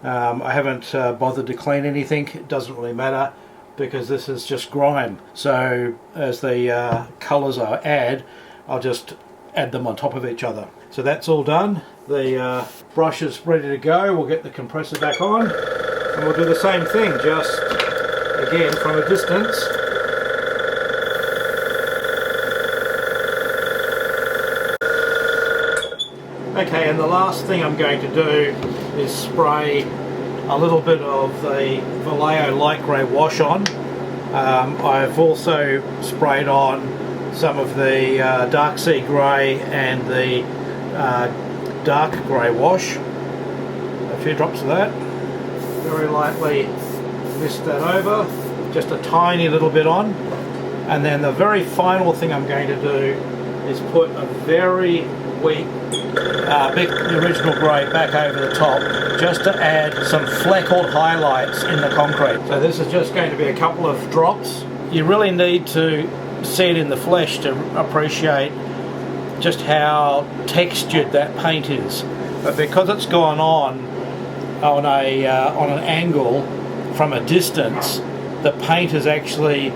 I haven't bothered to clean anything. It doesn't really matter because this is just grime. So as the colours I add, I'll just add them on top of each other. So that's all done. The brush is ready to go. We'll get the compressor back on and we'll do the same thing, just again from a distance. Okay, and the last thing I'm going to do is spray a little bit of the Vallejo light grey wash on. I've also sprayed on some of the dark sea grey and the dark grey wash. A few drops of that. Very lightly mist that over, just a tiny little bit on. And then the very final thing I'm going to do is put a very weak the original grey back over the top, just to add some fleckled highlights in the concrete. So this is just going to be a couple of drops. You really need to see it in the flesh to appreciate just how textured that paint is. But because it's gone on an angle from a distance, the paint is actually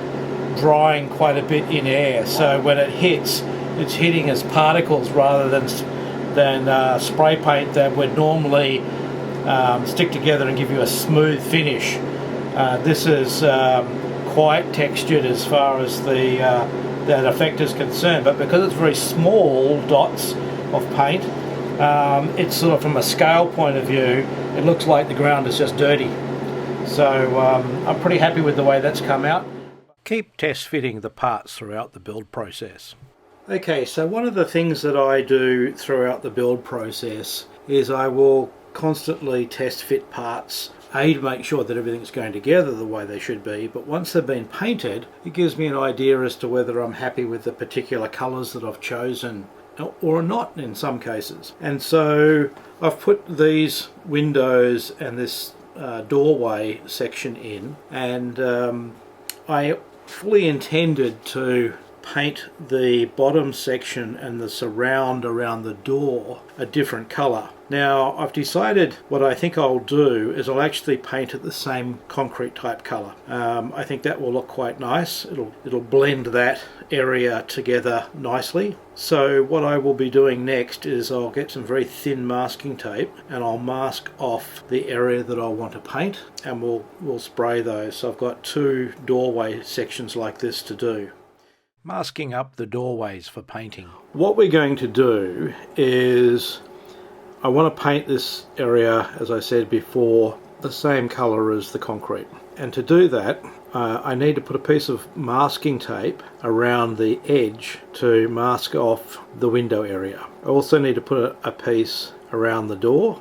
drying quite a bit in air. So when it hits, it's hitting as particles rather than spray paint that would normally stick together and give you a smooth finish. This is quite textured as far as that effect is concerned, but because it's very small dots of paint, it's sort of from a scale point of view, it looks like the ground is just dirty. So I'm pretty happy with the way that's come out. Keep test fitting the parts throughout the build process. Okay, so one of the things that I do throughout the build process is I will constantly test fit parts, to make sure that everything's going together the way they should be, but once they've been painted, it gives me an idea as to whether I'm happy with the particular colours that I've chosen or not in some cases. And so I've put these windows and this doorway section in, and I fully intended to paint the bottom section and the surround around the door a different colour. Now I've decided what I think I'll do is I'll actually paint it the same concrete type colour. I think that will look quite nice. It'll blend that area together nicely. So what I will be doing next is I'll get some very thin masking tape and I'll mask off the area that I want to paint, and we'll spray those. So I've got two doorway sections like this to do. Masking up the doorways for painting. What we're going to do is I want to paint this area, as I said before, the same colour as the concrete. And to do that, I need to put a piece of masking tape around the edge to mask off the window area. I also need to put a piece around the door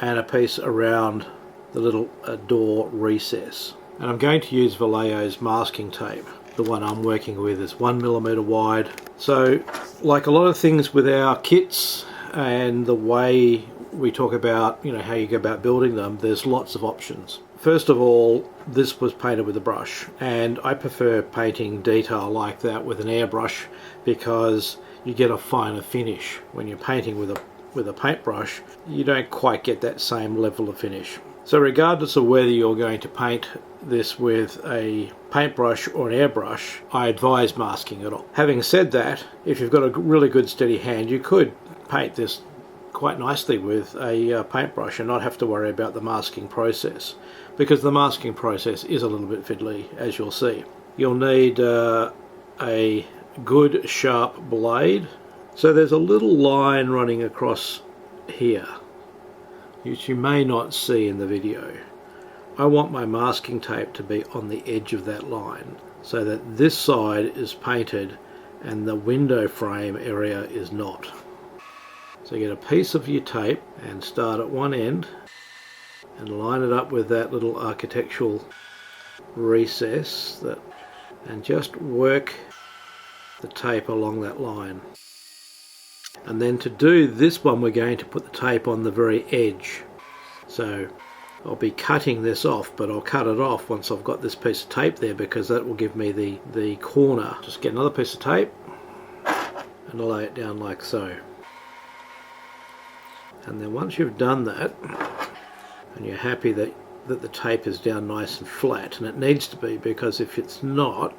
and a piece around the little door recess. And I'm going to use Vallejo's masking tape. The one I'm working with is 1mm wide. So like a lot of things with our kits and the way we talk about how you go about building them, there's lots of options. first of all, this was painted with a brush, and I prefer painting detail like that with an airbrush because you get a finer finish. When you're painting with a paintbrush, you don't quite get that same level of finish. So regardless of whether you're going to paint this with a paintbrush or an airbrush, I advise masking it off. Having said that, if you've got a really good steady hand, you could paint this quite nicely with a paintbrush and not have to worry about the masking process, because the masking process is a little bit fiddly, as you'll see. You'll need a good sharp blade. So there's a little line running across here, which you may not see in the video. I want my masking tape to be on the edge of that line so that this side is painted and the window frame area is not. So you get a piece of your tape and start at one end and line it up with that little architectural recess and just work the tape along that line. And then to do this one, we're going to put the tape on the very edge. So I'll be cutting this off, but I'll cut it off once I've got this piece of tape there, because that will give me the corner. Just get another piece of tape and lay it down like so. And then once you've done that, and you're happy that the tape is down nice and flat, and it needs to be, because if it's not,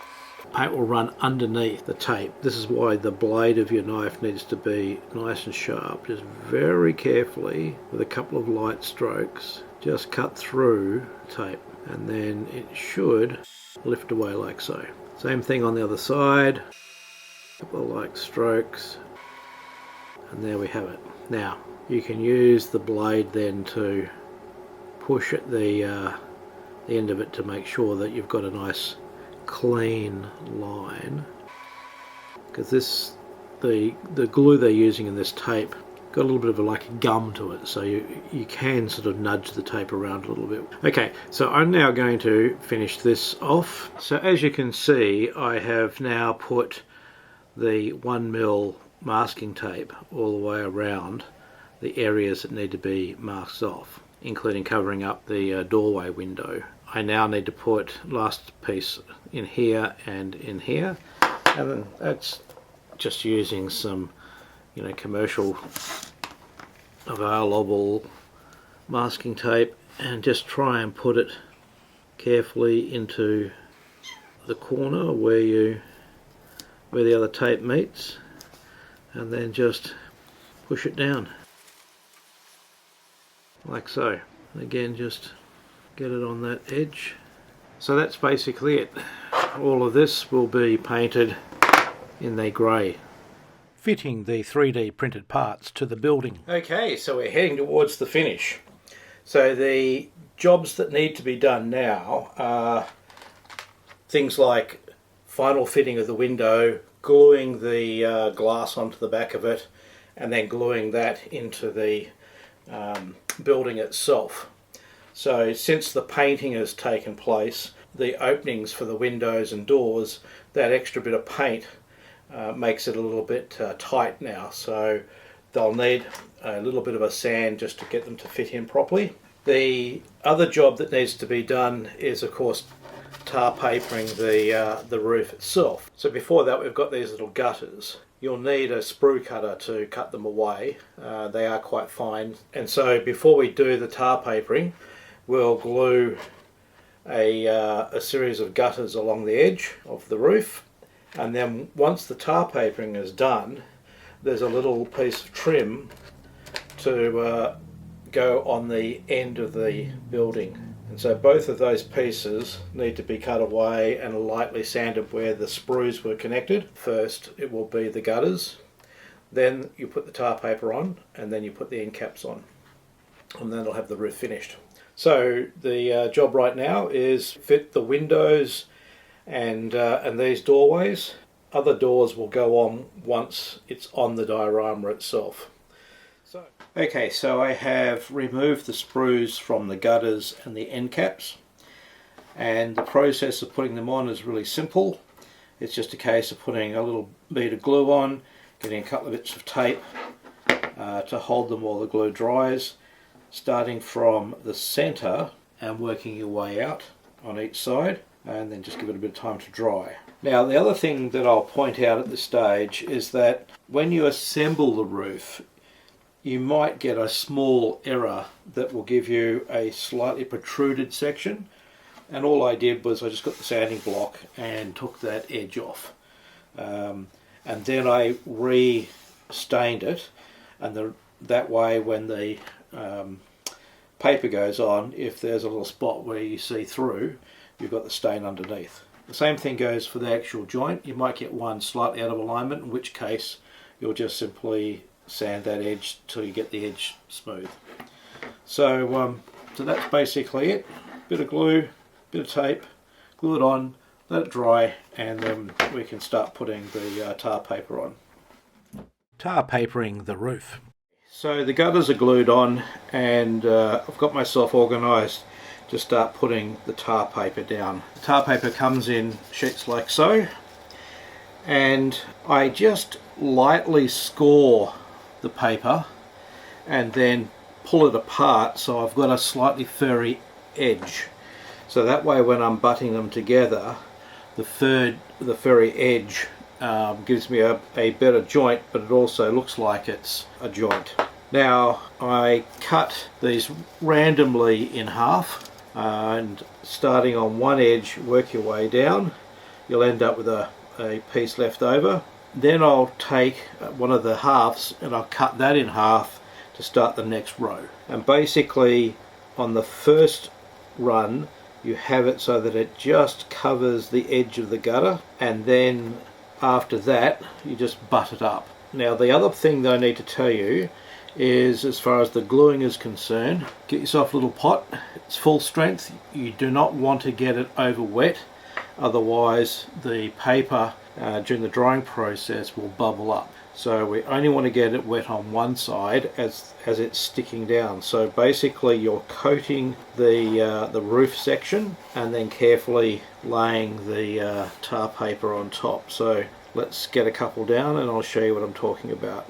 paint will run underneath the tape. This is why the blade of your knife needs to be nice and sharp. Just very carefully, with a couple of light strokes, just cut through tape, and then it should lift away like so. Same thing on the other side, a couple of light strokes, and there we have it. Now you can use the blade then to push at the end of it to make sure that you've got a nice clean line, because the glue they're using in this tape got a little bit of like a gum to it, so you can sort of nudge the tape around a little bit. Okay, so I'm now going to finish this off. So as you can see, I have now put the 1mm masking tape all the way around the areas that need to be masked off, including covering up the doorway window. I now need to put last piece in here and in here, and then that's just using some, you know, commercial available masking tape, and just try and put it carefully into the corner where the other tape meets, and then just push it down like so. Again, just get it on that edge. So that's basically it. All of this will be painted in the grey, fitting the 3D printed parts to the building. Okay, so we're heading towards the finish. So the jobs that need to be done now are things like final fitting of the window, gluing the glass onto the back of it, and then gluing that into the building itself. So since the painting has taken place, the openings for the windows and doors, that extra bit of paint makes it a little bit tight now, so they'll need a little bit of a sand just to get them to fit in properly. The other job that needs to be done is, of course, tar papering the roof itself. So before that, we've got these little gutters. You'll need a sprue cutter to cut them away. They are quite fine, and so before we do the tar papering, we'll glue a series of gutters along the edge of the roof, and then once the tar papering is done, there's a little piece of trim to go on the end of the building. And so both of those pieces need to be cut away and lightly sanded where the sprues were connected. First it will be the gutters, then you put the tar paper on, and then you put the end caps on, and then it'll have the roof finished. So the job right now is fit the windows and these doorways. Other doors will go on once it's on the diorama itself. Okay, so I have removed the sprues from the gutters and the end caps, and the process of putting them on is really simple. It's just a case of putting a little bead of glue on, getting a couple of bits of tape to hold them while the glue dries, starting from the center and working your way out on each side, and then just give it a bit of time to dry. Now the other thing that I'll point out at this stage is that when you assemble the roof, you might get a small error that will give you a slightly protruded section, and all I did was I just got the sanding block and took that edge off, and then I re-stained it, and that way when the paper goes on, if there's a little spot where you see through, you've got the stain underneath. The same thing goes for the actual joint. You might get one slightly out of alignment, in which case you'll just simply sand that edge till you get the edge smooth. So that's basically it. Bit of glue, bit of tape, glue it on, let it dry, and then we can start putting the tar paper on. Tar papering the roof. So the gutters are glued on, and I've got myself organised to start putting the tar paper down. The tar paper comes in sheets like so, and I just lightly score the paper and then pull it apart so I've got a slightly furry edge. So that way when I'm butting them together, the furry edge gives me a better joint, but it also looks like it's a joint. Now I cut these randomly in half, and starting on one edge, work your way down. You'll end up with a piece left over. Then I'll take one of the halves and I'll cut that in half to start the next row. And basically on the first run you have it so that it just covers the edge of the gutter, and then after that you just butt it up. Now the other thing that I need to tell you is, as far as the gluing is concerned, get yourself a little pot. It's full strength. You do not want to get it over wet, otherwise the paper during the drying process will bubble up. So we only want to get it wet on one side as it's sticking down. So basically you're coating the roof section and then carefully laying the tar paper on top. So let's get a couple down and I'll show you what I'm talking about.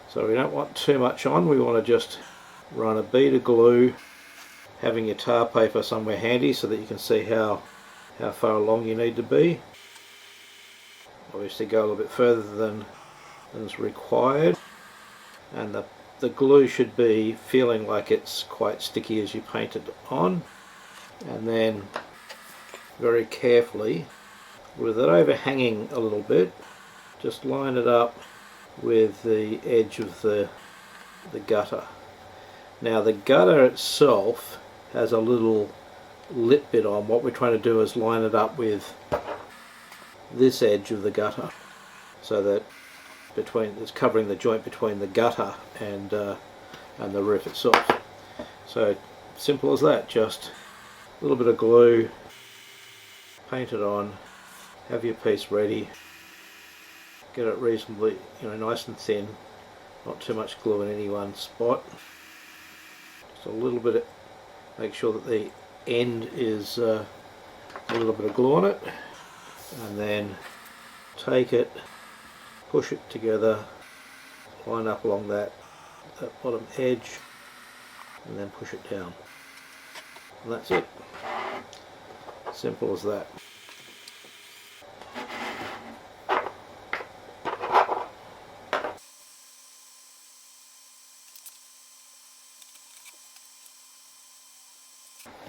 So we don't want too much on, we want to just run a bead of glue, having your tar paper somewhere handy so that you can see how far along you need to be. Obviously go a little bit further than is required, and the glue should be feeling like it's quite sticky as you paint it on, and then very carefully, with it overhanging a little bit, just line it up with the edge of the gutter. Now the gutter itself has a little lip bit on. What we're trying to do is line it up with this edge of the gutter so that it's covering the joint between the gutter and the roof itself. So simple as that, just a little bit of glue, paint it on, have your piece ready, get it reasonably, nice and thin, not too much glue in any one spot, just a little bit make sure that the end is a little bit of glue on it, and then take it, push it together, line up along that bottom edge, and then push it down, and that's it. Simple as that.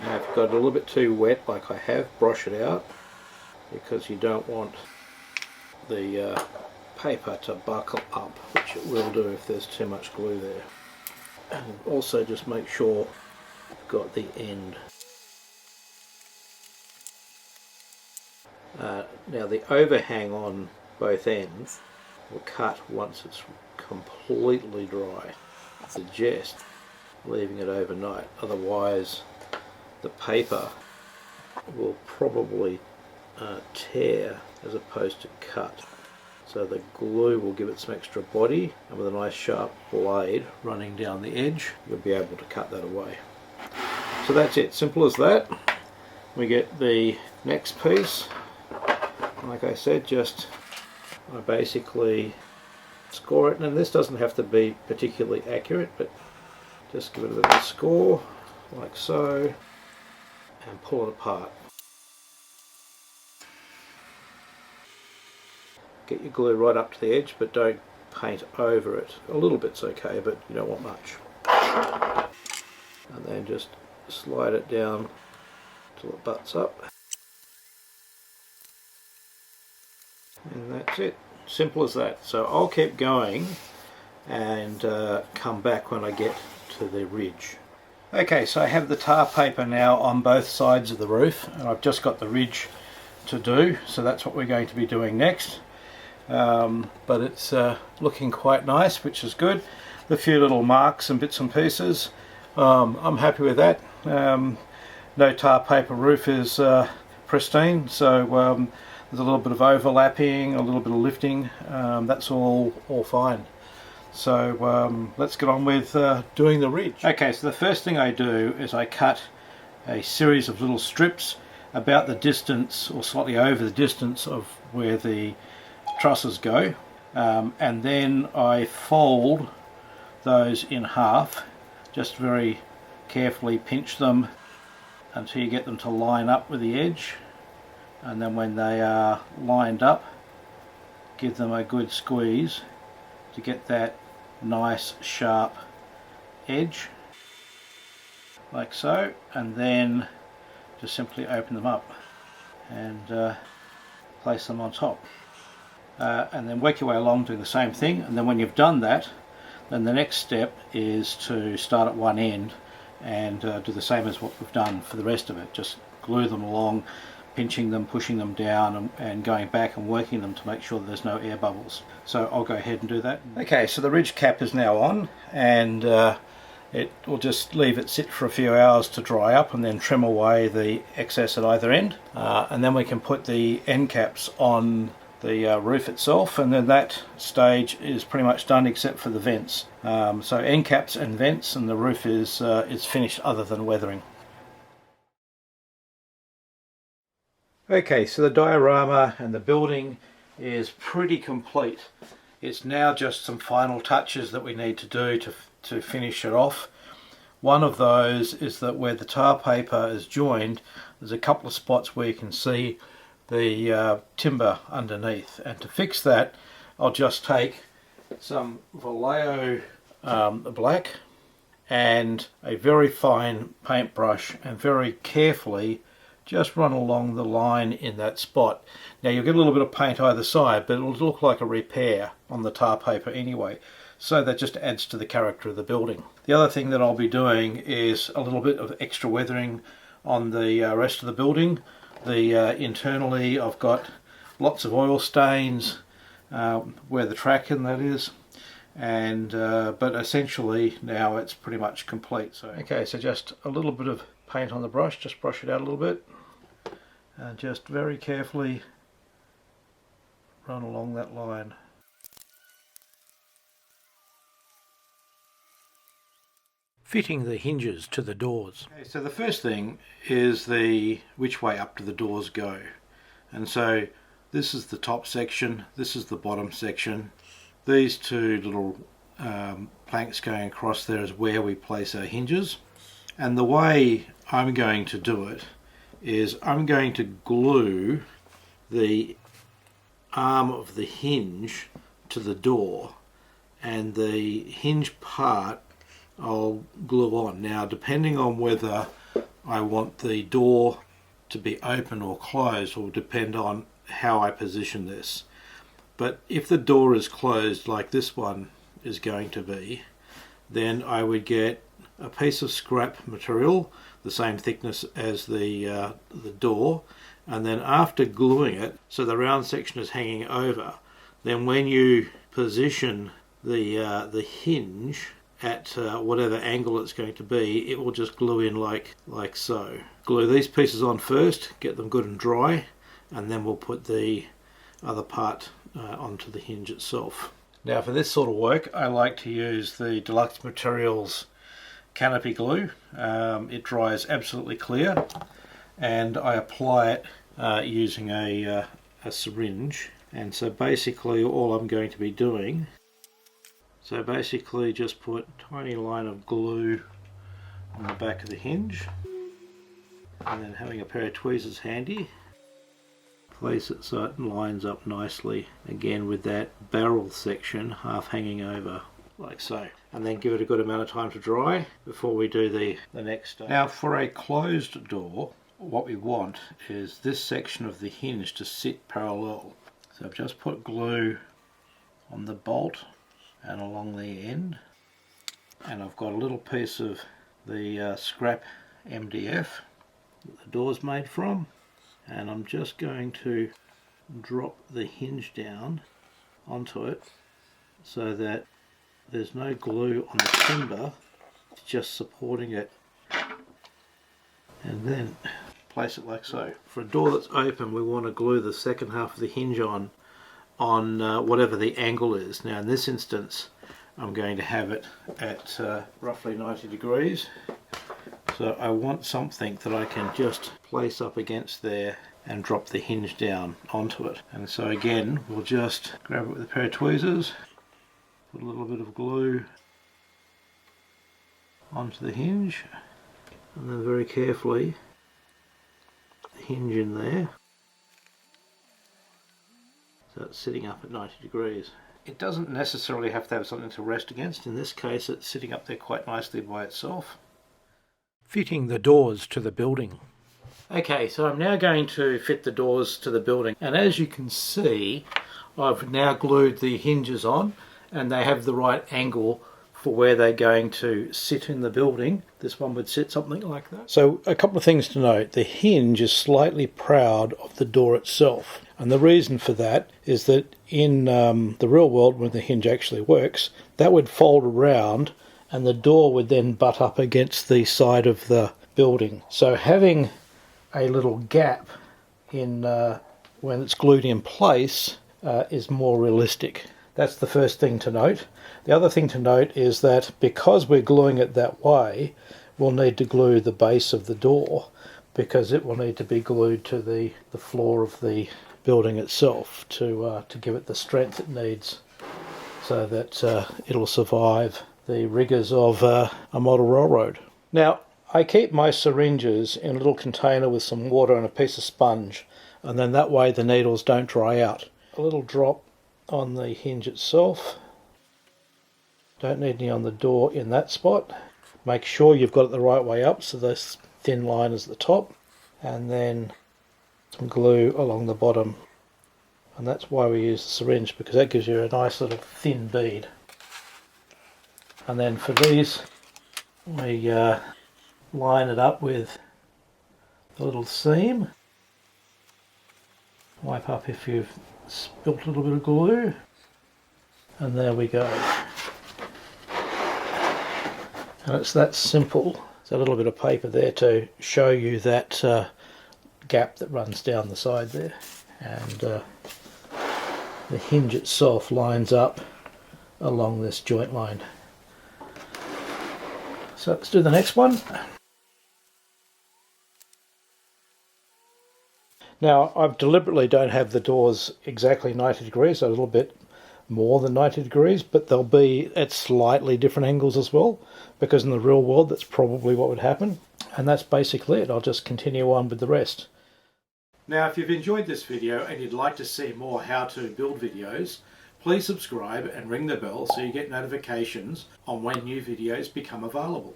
Now if you've got it a little bit too wet like I have, brush it out, because you don't want the paper to buckle up, which it will do if there's too much glue there. And also just make sure you've got the end. Now the overhang on both ends will cut once it's completely dry. I suggest leaving it overnight, otherwise the paper will probably tear as opposed to cut. So the glue will give it some extra body, and with a nice sharp blade running down the edge you'll be able to cut that away. So that's it, simple as that. We get the next piece. Like I said, I basically score it, and this doesn't have to be particularly accurate, but just give it a bit of a score like so, and pull it apart. Get your glue right up to the edge, but don't paint over it. A little bit's okay, but you don't want much. And then just slide it down till it butts up. And that's it. Simple as that. So I'll keep going and come back when I get to the ridge. Okay, so I have the tar paper now on both sides of the roof, and I've just got the ridge to do, so that's what we're going to be doing next. But it's looking quite nice, which is good. A few little marks and bits and pieces. I'm happy with that. No tar paper roof is pristine, so there's a little bit of overlapping, a little bit of lifting. That's all fine. So let's get on with doing the ridge. Okay, so the first thing I do is I cut a series of little strips about the distance, or slightly over the distance, of where the trusses go, and then I fold those in half. Just very carefully pinch them until you get them to line up with the edge, and then when they are lined up, give them a good squeeze to get that nice sharp edge, like so, and then just simply open them up and place them on top, and then work your way along doing the same thing. And then when you've done that, then the next step is to start at one end and do the same as what we've done for the rest of it. Just glue them along, pinching them, pushing them down, and going back and working them to make sure that there's no air bubbles. So I'll go ahead and do that. Okay, so the ridge cap is now on, and it will just leave it sit for a few hours to dry up, and then trim away the excess at either end, and then we can put the end caps on the roof itself, and then that stage is pretty much done except for the vents. So end caps and vents, and the roof is finished other than weathering. Okay, so the diorama and the building is pretty complete. It's now just some final touches that we need to do to finish it off. One of those is that where the tar paper is joined, there's a couple of spots where you can see the timber underneath, and to fix that I'll just take some Vallejo black and a very fine paintbrush and very carefully just run along the line in that spot. Now you'll get a little bit of paint either side, but it'll look like a repair on the tar paper anyway, so that just adds to the character of the building. The other thing that I'll be doing is a little bit of extra weathering on the rest of the building. Internally I've got lots of oil stains where the track and that is, and but essentially now it's pretty much complete. So okay, so just a little bit of paint on the brush, just brush it out a little bit, and just very carefully run along that line. Fitting the hinges to the doors. Okay, so the first thing is which way up do the doors go, and so this is the top section, this is the bottom section. These two little planks going across there is where we place our hinges, and the way I'm going to do it is I'm going to glue the arm of the hinge to the door, and the hinge part I'll glue on. Now, depending on whether I want the door to be open or closed will depend on how I position this. But if the door is closed like this one is going to be, then I would get a piece of scrap material the same thickness as the door, and then after gluing it so the round section is hanging over, then when you position the hinge at whatever angle it's going to be, it will just glue in like so. Glue these pieces on first, get them good and dry, and then we'll put the other part onto the hinge itself. Now for this sort of work I like to use the Deluxe Materials canopy glue. It dries absolutely clear, and I apply it using a syringe, and so basically all I'm going to be doing, so basically just put a tiny line of glue on the back of the hinge, And then having a pair of tweezers handy, place it so it lines up nicely again with that barrel section half hanging over, like so. And then give it a good amount of time to dry before we do the next step. Now for a closed door, what we want is this section of the hinge to sit parallel. So I've just put glue on the bolt and along the end, and I've got a little piece of the scrap MDF that the door's made from, and I'm just going to drop the hinge down onto it so that there's no glue on the timber, it's just supporting it, and then place it like so. For a door that's open, we want to glue the second half of the hinge on whatever the angle is. Now in this instance I'm going to have it at roughly 90 degrees, so I want something that I can just place up against there and drop the hinge down onto it. And so again, we'll just grab it with a pair of tweezers, put a little bit of glue onto the hinge, and then very carefully the hinge in there so it's sitting up at 90 degrees. It doesn't necessarily have to have something to rest against. In this case it's sitting up there quite nicely by itself. Fitting the doors to the building. Okay, so I'm now going to fit the doors to the building, and as you can see I've now glued the hinges on and they have the right angle for where they're going to sit in the building. This one would sit something like that. So a couple of things to note. The hinge is slightly proud of the door itself, and the reason for that is that in the real world, when the hinge actually works, that would fold around and the door would then butt up against the side of the building. So having a little gap in when it's glued in place is more realistic. That's the first thing to note. The other thing to note is that because we're gluing it that way, we'll need to glue the base of the door, because it will need to be glued to the floor of the building itself to give it the strength it needs, so that it'll survive the rigours of a model railroad. Now I keep my syringes in a little container with some water and a piece of sponge, and then that way the needles don't dry out. A little drop on the hinge itself. Don't need any on the door in that spot. Make sure you've got it the right way up so this thin line is at the top, and then some glue along the bottom, and that's why we use the syringe, because that gives you a nice little thin bead. And then for these we line it up with a little seam. Wipe up if you've spilt a little bit of glue, and there we go. And it's that simple. There's a little bit of paper there to show you that gap that runs down the side there, and the hinge itself lines up along this joint line. So let's do the next one. Now I deliberately don't have the doors exactly 90 degrees, so a little bit more than 90 degrees, but they'll be at slightly different angles as well, because in the real world that's probably what would happen. And that's basically it. I'll just continue on with the rest. Now if you've enjoyed this video and you'd like to see more how to build videos, please subscribe and ring the bell so you get notifications on when new videos become available.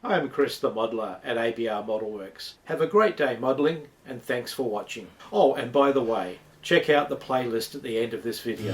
I'm Chris the Modeller at ABR Modelworks. Have a great day modelling, and thanks for watching. Oh, and by the way, check out the playlist at the end of this video.